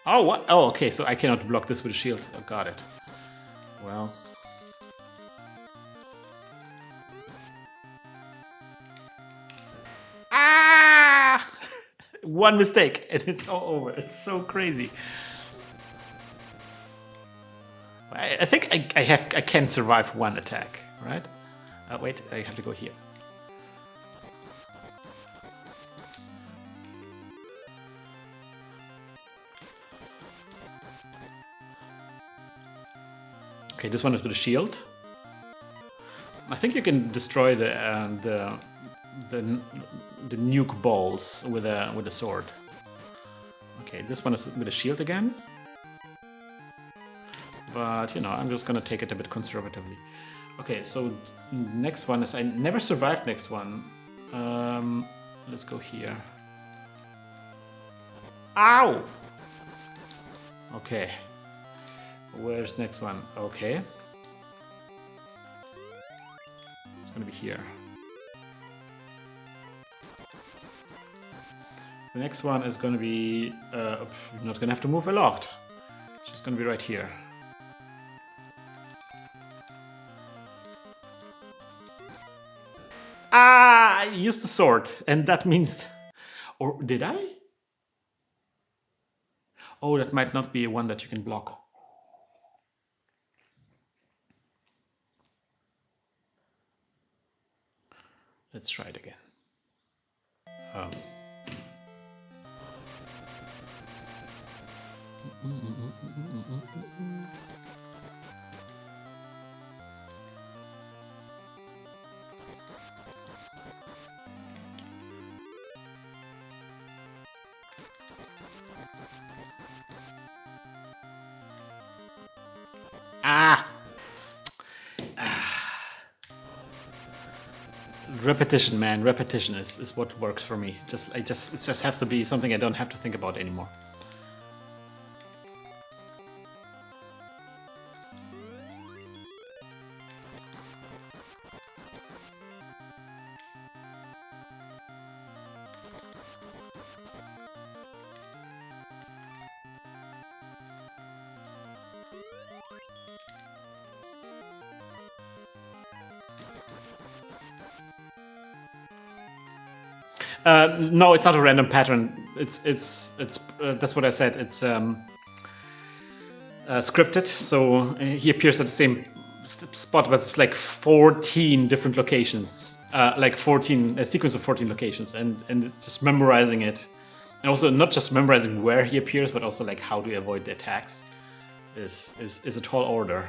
Oh, what? Oh, okay, so I cannot block this with a shield. Oh, got it. Well. Ah! One mistake and it's all over. It's so crazy. I think I can survive one attack, right? Wait, I have to go here. Okay, this one is with a shield. I think you can destroy the nuke balls with a sword. Okay, this one is with a shield again. But, you know, I'm just gonna take it a bit conservatively. Okay, so next one is... I never survived next one. Let's go here. Ow! Okay. Where's next one? Okay. It's gonna be here. The next one is gonna be... not gonna have to move a lot. It's just gonna be right here. Ah, I used the sword, and that means... Or did I? Oh, that might not be one that you can block. Let's try it again. Repetition, man. Repetition is what works for me. It just has to be something I don't have to think about anymore. No, it's not a random pattern. It's that's what I said. It's scripted. So he appears at the same spot, but it's like 14 different locations, like 14 a sequence of 14 locations, and just memorizing it, and also not just memorizing where he appears, but also like how to avoid the attacks is a tall order.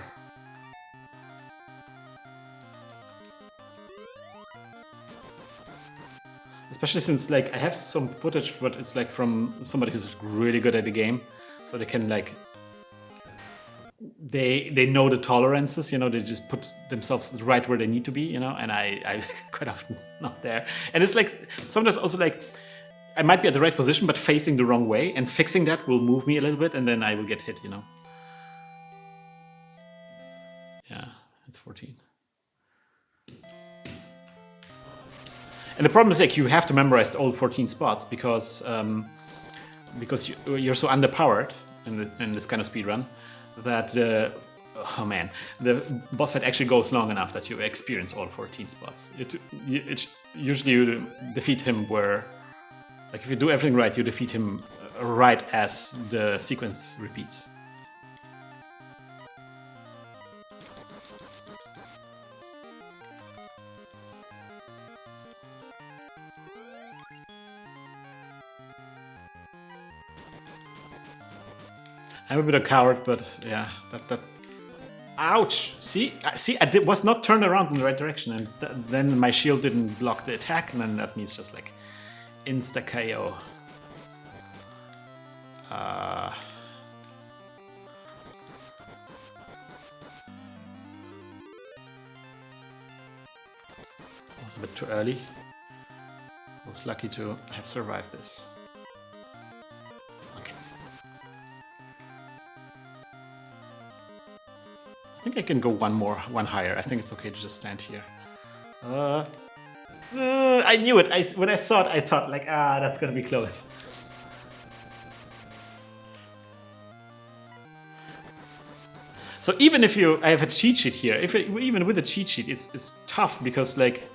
Especially since, like, I have some footage, but it's like from somebody who's really good at the game, so they can like they know the tolerances, you know, they just put themselves right where they need to be, you know, and I quite often not there. And it's like sometimes also like I might be at the right position, but facing the wrong way, and fixing that will move me a little bit, and then I will get hit, you know. Yeah, it's 14. And the problem is, like, you have to memorize all 14 spots because you're so underpowered in this kind of speedrun that oh man, the boss fight actually goes long enough that you experience all 14 spots. Usually you defeat him where, like if you do everything right, you defeat him right as the sequence repeats. I'm a bit of a coward, but yeah, that. Ouch! See, I was not turned around in the right direction, and then my shield didn't block the attack, and then that means just like insta KO. Was a bit too early. I was lucky to have survived this. I think I can go one higher. I think it's okay to just stand here. I knew it. When I saw it, I thought like, that's gonna be close. So even if I have a cheat sheet here. Even with a cheat sheet, it's tough because like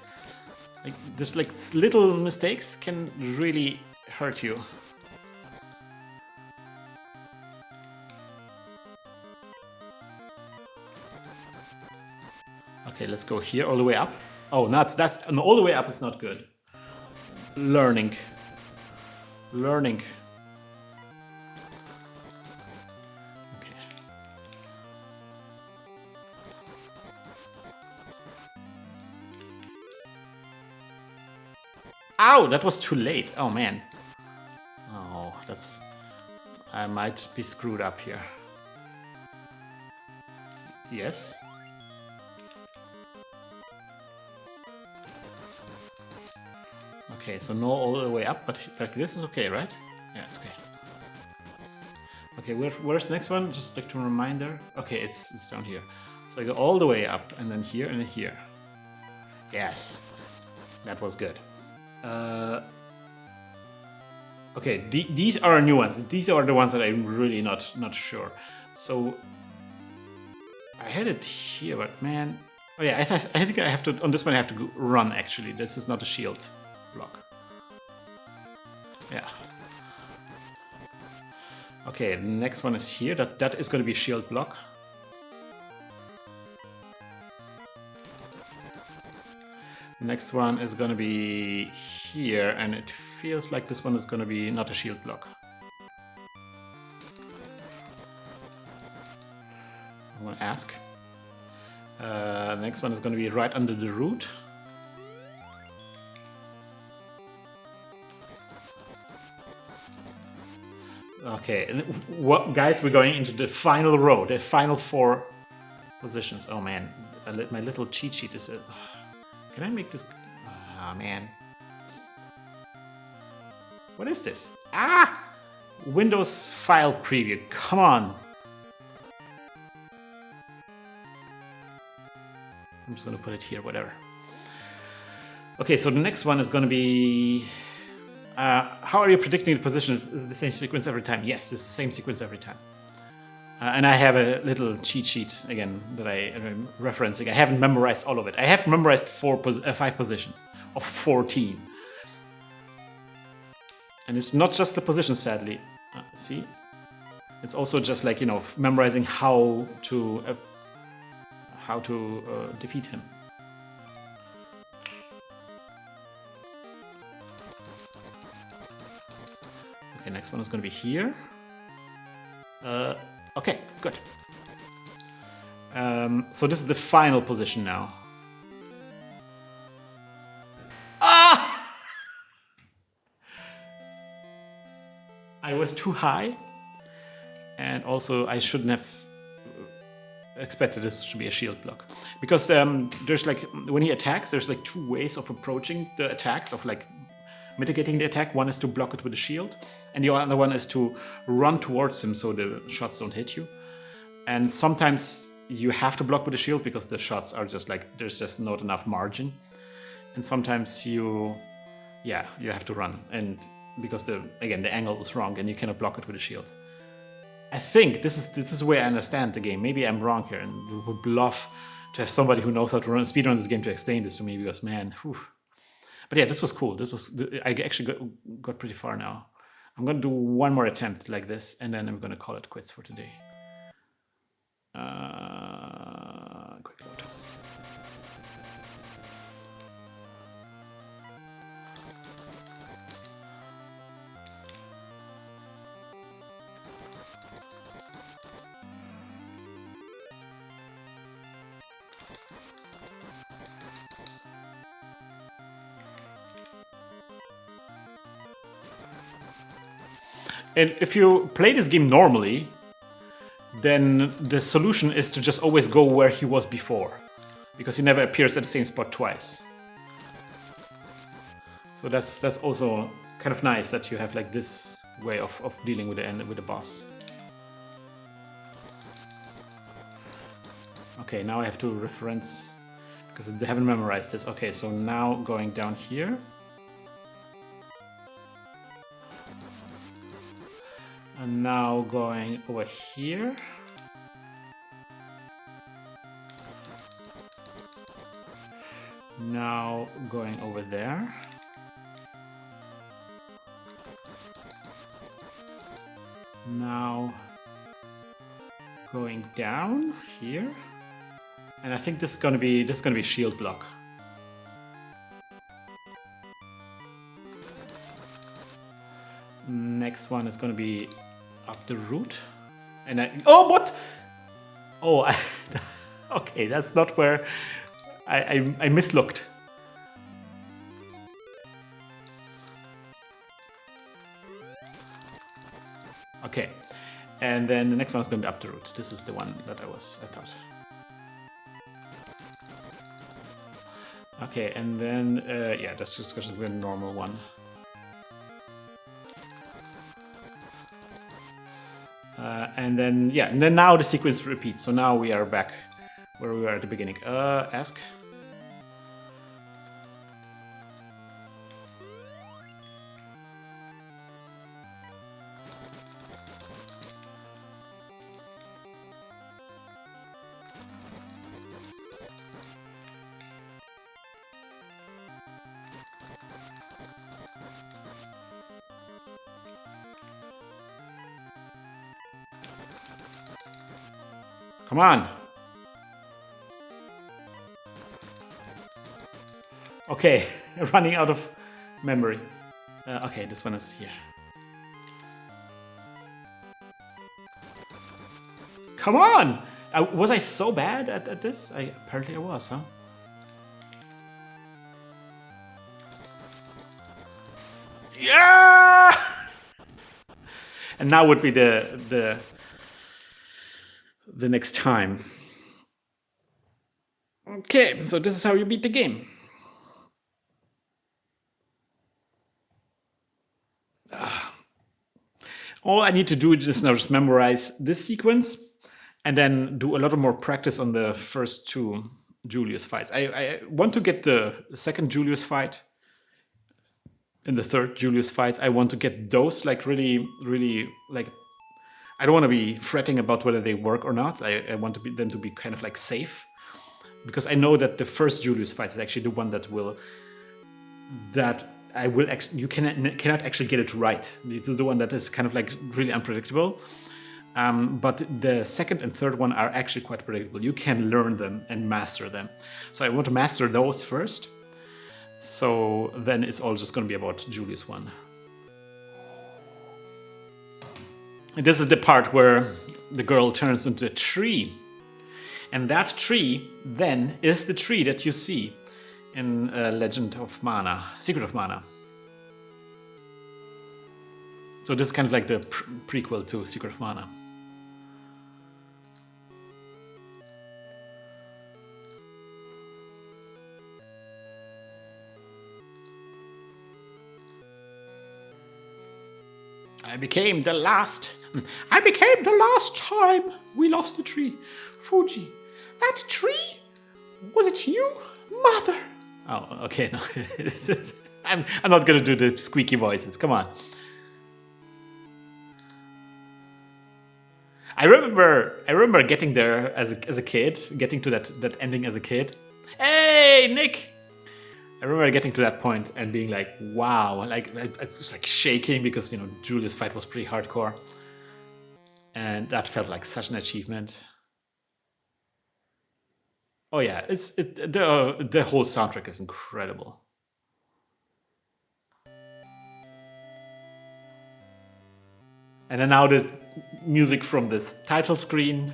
just like little mistakes can really hurt you. Okay, let's go here all the way up. Oh, that's all the way up is not good. Learning. Okay. Ow, that was too late. Oh man. Oh, I might be screwed up here. Yes. Okay, so no all the way up, but like this is okay, right? Yeah, it's okay. Okay, where's the next one? Just like to reminder. Okay, it's down here. So I go all the way up, and then here, and then here. Yes, that was good. Okay, these are new ones. These are the ones that I'm really not sure. So I had it here, but man, oh yeah, I think I have to on this one. I have to run. Actually, this is not a shield block. Yeah. Okay, the next one is here. That is going to be a shield block. The next one is going to be here, and it feels like this one is going to be not a shield block. I'm going to ask. The next one is going to be right under the root. Okay, what, guys, we're going into the final row, the final 4 positions. Oh man, my little cheat sheet is... Can I make this... Ah, man. What is this? Ah! Windows file preview, come on! I'm just gonna put it here, whatever. Okay, so the next one is gonna be... how are you predicting the position? Is it the same sequence every time? Yes, it's the same sequence every time. And I have a little cheat sheet, again, that I'm referencing. I haven't memorized all of it. I have memorized 5 positions of 14. And it's not just the position, sadly. See? It's also just like, you know, memorizing how to defeat him. Okay, next one is going to be here. Okay, good. So this is the final position now. Ah! I was too high, and also I shouldn't have expected this to be a shield block, because there's like, when he attacks, there's like 2 ways of approaching the attacks, of like mitigating the attack. One is to block it with a shield, and the other one is to run towards him so the shots don't hit you. And sometimes you have to block with a shield because the shots are just like, there's just not enough margin. And sometimes you have to run, and because the angle is wrong and you cannot block it with a shield. I think this is where I understand the game. Maybe I'm wrong here, and would love to have somebody who knows how to speedrun this game to explain this to me, because man, whew. But yeah, this was cool. I actually got pretty far now. I'm gonna do one more attempt like this, and then I'm gonna call it quits for today. Quick load. And if you play this game normally, then the solution is to just always go where he was before, because he never appears at the same spot twice. So that's also kind of nice that you have like this way of dealing with the boss. Okay, now I have to reference, because I haven't memorized this. Okay, so now going down here. And now going over here. Now going over there. Now going down here. And I think this is gonna be shield block. Next one is gonna be up the root. And oh, what? Oh, okay, that's not where I mislooked. Okay, and then the next one is going to be up the root. This is the one that I thought. Okay, and then yeah, that's just going to be a normal one. And then yeah, and then now the sequence repeats. So now we are back where we were at the beginning. Ask. Come on. Okay, running out of memory. Okay, this one is here. Come on! Was I so bad at this? Apparently I was, huh? Yeah! And now would be the next time. Okay, so this is how you beat the game. All I need to do is now just memorize this sequence and then do a lot more practice on the first two Julius fights. I want to get the second Julius fight and the third Julius fight. I want to get those like really, really like. I don't want to be fretting about whether they work or not. I want them to be kind of like safe, because I know that the first Julius fight is actually the one you cannot actually get it right. This is the one that is kind of like really unpredictable. But the second and third one are actually quite predictable. You can learn them and master them. So I want to master those first. So then it's all just going to be about Julius 1. And this is the part where the girl turns into a tree. And that tree then is the tree that you see in Legend of Mana, Secret of Mana. So this is kind of like the prequel to Secret of Mana. I became the last time we lost a tree. Fuji, that tree? Was it you? Mother. Oh, okay, no. I'm not gonna do the squeaky voices, come on. I remember getting there as a kid, getting to that ending as a kid. Hey, Nick! I remember getting to that point and being like, wow, like I was like shaking because, you know, Julius' fight was pretty hardcore. And that felt like such an achievement. Oh yeah, the whole soundtrack is incredible. And then now the music from the title screen.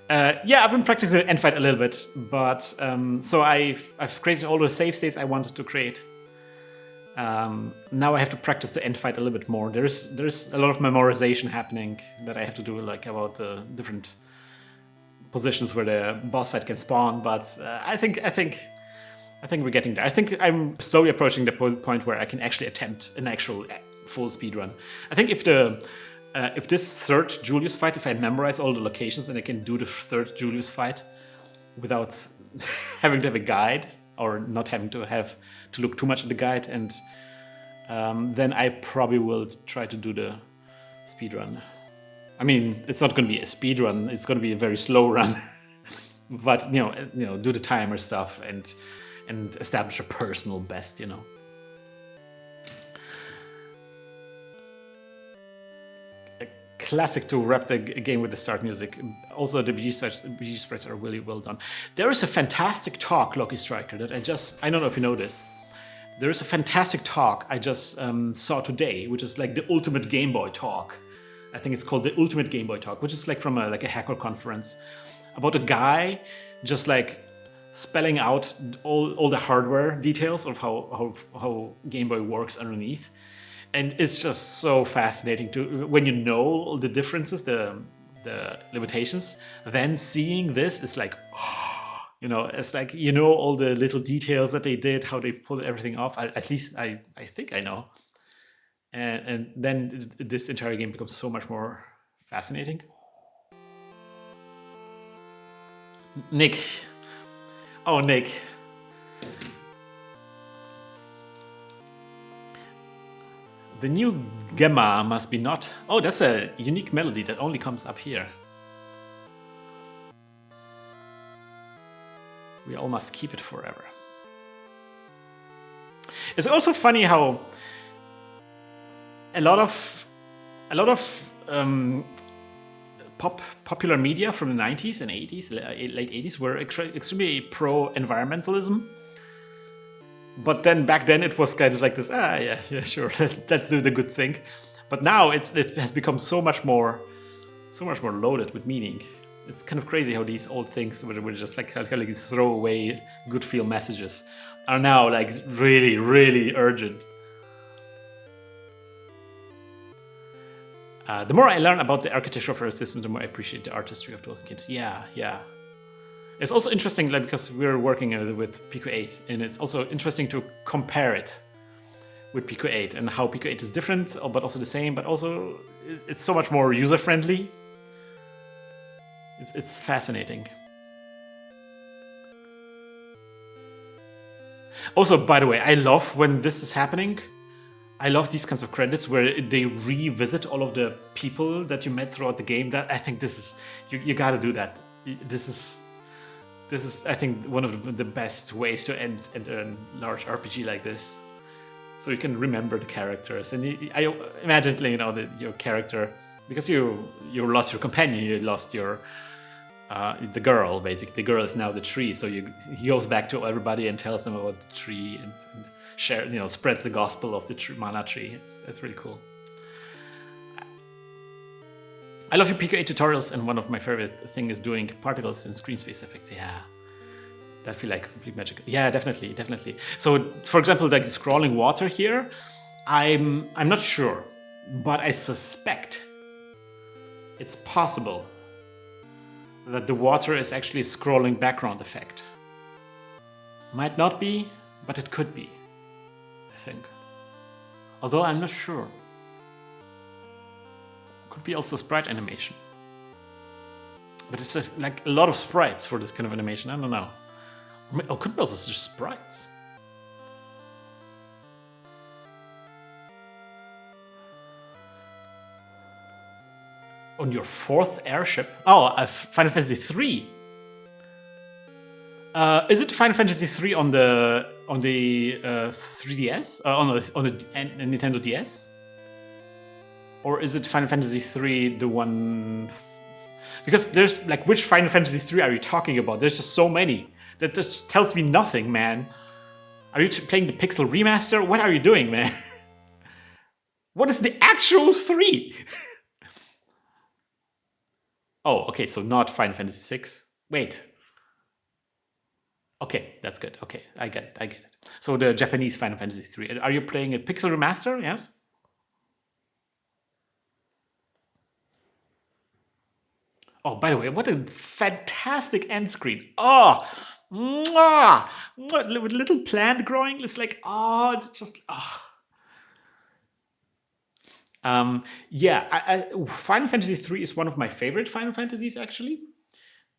Yeah, I've been practicing the end fight a little bit, but so I've created all the save states I wanted to create. Now I have to practice the end fight a little bit more. There's a lot of memorization happening that I have to do, like about the different positions where the boss fight can spawn. But I think we're getting there. I think I'm slowly approaching the point where I can actually attempt an actual full speed run. I think if this third Julius fight, if I memorize all the locations and I can do the third Julius fight without having to have a guide or not having to look too much at the guide, and then I probably will try to do the speed run. I mean, it's not going to be a speed run; it's going to be a very slow run. But you know, do the timer stuff and establish a personal best. You know. Classic to wrap the game with the start music. Also, the BG sprites are really well done. There is a fantastic talk, Loki Striker, that I don't know if you know this. There is a fantastic talk I just saw today, which is like the ultimate Game Boy talk. I think it's called the Ultimate Game Boy talk, which is like from a hacker conference about a guy just like spelling out all the hardware details of how Game Boy works underneath. And it's just so fascinating when you know all the differences, the limitations. Then seeing this is like, you know, it's like, you know, all the little details that they did, how they pulled everything off. At least I think I know. And then this entire game becomes so much more fascinating. Nick. Oh, Nick. The new Gemma must be not... Oh, that's a unique melody that only comes up here. We all must keep it forever. It's also funny how a lot of popular media from the 90s and 80s, late 80s, were extremely pro-environmentalism. But then back then it was kind of like this, yeah, sure, let's do the good thing. But now it has become so much more loaded with meaning. It's kind of crazy how these old things were just like kind of like throwaway good feel messages are now like really, really urgent. The more I learn about the architecture of our system, the more I appreciate the artistry of those games. Yeah. It's also interesting, like, because we're working with Pico 8, and it's also interesting to compare it with Pico 8 and how Pico 8 is different, but also the same, but also it's so much more user-friendly. It's fascinating. Also, by the way, I love when this is happening. I love these kinds of credits where they revisit all of the people that you met throughout the game. That I think this is you gotta do that. This is I think one of the best ways to end a large RPG like this, so you can remember the characters. And I imagine, you know, that your character, because you lost your companion, you lost your the girl. Basically, the girl is now the tree. So he goes back to everybody and tells them about the tree and share, you know, spreads the gospel of the mana tree. It's really cool. I love your Pico 8 tutorials, and one of my favorite things is doing particles and screen space effects. Yeah, that feel like complete magic. Yeah, definitely. So, for example, like scrolling water here, I'm not sure, but I suspect it's possible that the water is actually a scrolling background effect. Might not be, but it could be, I think. Although I'm not sure. Could be also sprite animation. But it's like a lot of sprites for this kind of animation, I don't know. Or could be also just sprites. On your 4th airship? Oh, Final Fantasy 3. Is it Final Fantasy 3 on the 3DS? On the Nintendo DS? Or is it Final Fantasy 3 the one? Because there's like, which Final Fantasy 3 are you talking about? There's just so many. That just tells me nothing, man. Are you playing the Pixel remaster? What are you doing, man? What is the actual 3? Oh, okay, so not Final Fantasy 6. Wait. Okay, that's good. Okay, I get it. So the Japanese Final Fantasy 3. Are you playing a Pixel remaster? Yes? Oh, by the way, what a fantastic end screen. Oh, mwah, mwah, with little plant growing. It's like, oh, it's just, oh. Yeah, Final Fantasy 3 is one of my favorite Final Fantasies, actually.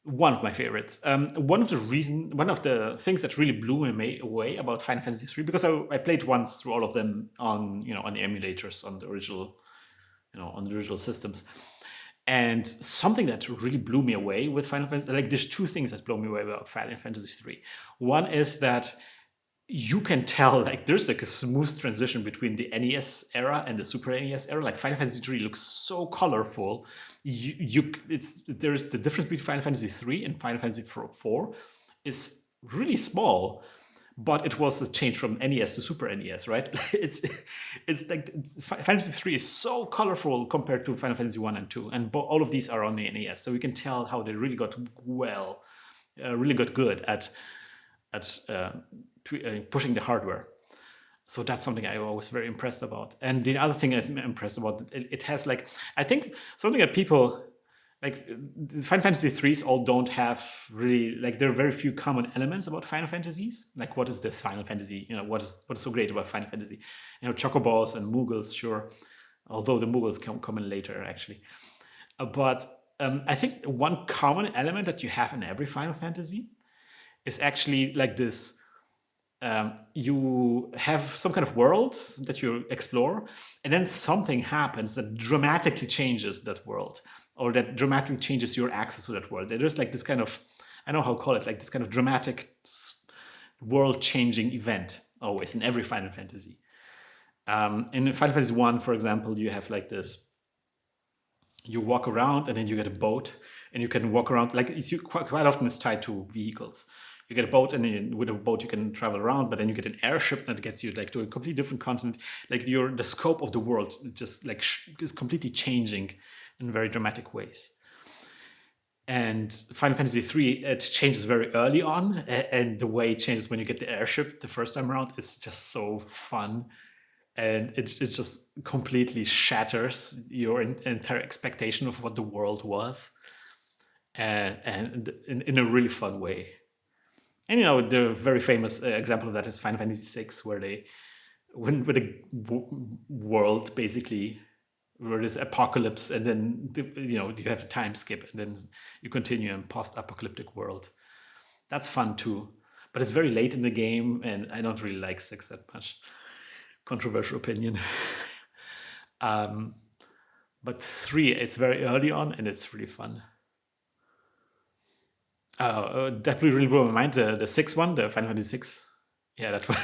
One of my favorites. One of the things that really blew me away about Final Fantasy 3, because I played once through all of them on on the emulators on the original on the original systems. And something that really blew me away with Final Fantasy, like there's two things that blow me away about Final Fantasy 3. One is that you can tell like there's like a smooth transition between the NES era and the Super NES era. Like Final Fantasy 3 looks so colorful. There's the difference between Final Fantasy 3 and Final Fantasy 4 is really small, but it was a change from NES to Super NES, right? It's like Final Fantasy 3 is so colorful compared to Final Fantasy 1 and 2, and all of these are on the NES, so we can tell how they really got good at pushing the hardware. So that's something I was very impressed about. And the other thing I'm impressed about, it has like, I think something that people like Final Fantasy 3s all don't have really, like there are very few common elements about Final Fantasies. Like what is the Final Fantasy, what's so great about Final Fantasy? Chocobos and Moogles, sure. Although the Moogles come in later, actually. But I think one common element that you have in every Final Fantasy is actually like this. You have some kind of worlds that you explore, and then something happens that dramatically changes that world, or that dramatically changes your access to that world. There's like this kind of, I don't know how to call it, like this kind of dramatic world-changing event always in every Final Fantasy. In Final Fantasy 1, for example, you have like this, you walk around and then you get a boat, and you can walk around, like quite often it's tied to vehicles. You get a boat, and then with a boat you can travel around, but then you get an airship that gets you like to a completely different continent. Like the scope of the world just like is completely changing in very dramatic ways. And Final Fantasy 3, it changes very early on, and the way it changes when you get the airship the first time around is just so fun. And it just completely shatters your entire expectation of what the world was, and in a really fun way. And the very famous example of that is Final Fantasy VI, where they went with a world basically where there's apocalypse, and then you have a time skip, and then you continue in post-apocalyptic world. That's fun too, but it's very late in the game, and I don't really like 6 that much. Controversial opinion. But 3, it's very early on, and it's really fun. That really blew my mind. The 6th one, the Final Fantasy 6. Yeah, that one.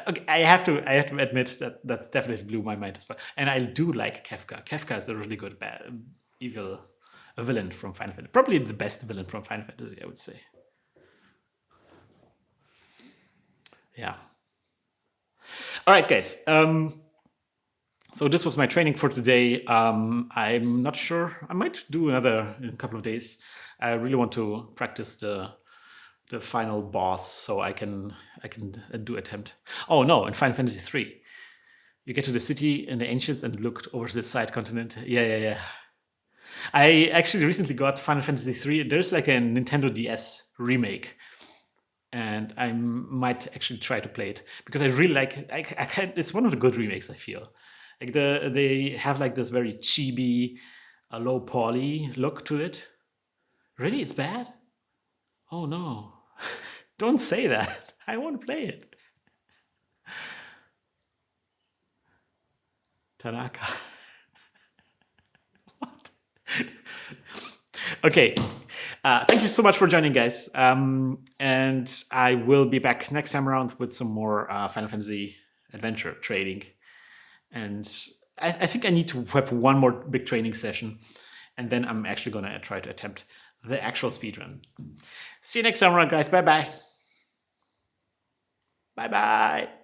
Okay, I have to admit that definitely blew my mind as well. And I do like Kefka. Kefka is a really good a villain from Final Fantasy. Probably the best villain from Final Fantasy, I would say. Yeah. All right, guys. So this was my training for today. I'm not sure. I might do another in a couple of days. I really want to practice the final boss, so I can do attempt. Oh no, in Final Fantasy 3, you get to the city in the Ancients and look over to the side continent. Yeah. I actually recently got Final Fantasy 3. There's like a Nintendo DS remake, and I might actually try to play it because I really like it. It's one of the good remakes, I feel. Like they have like this very chibi, low poly look to it. Really, it's bad? Oh no. Don't say that. I won't play it. Tanaka. What? Okay. Thank you so much for joining, guys. And I will be back next time around with some more Final Fantasy adventure trading. And I think I need to have one more big training session. And then I'm actually going to try to attempt the actual speedrun. See you next time around, guys. Bye-bye. Bye-bye.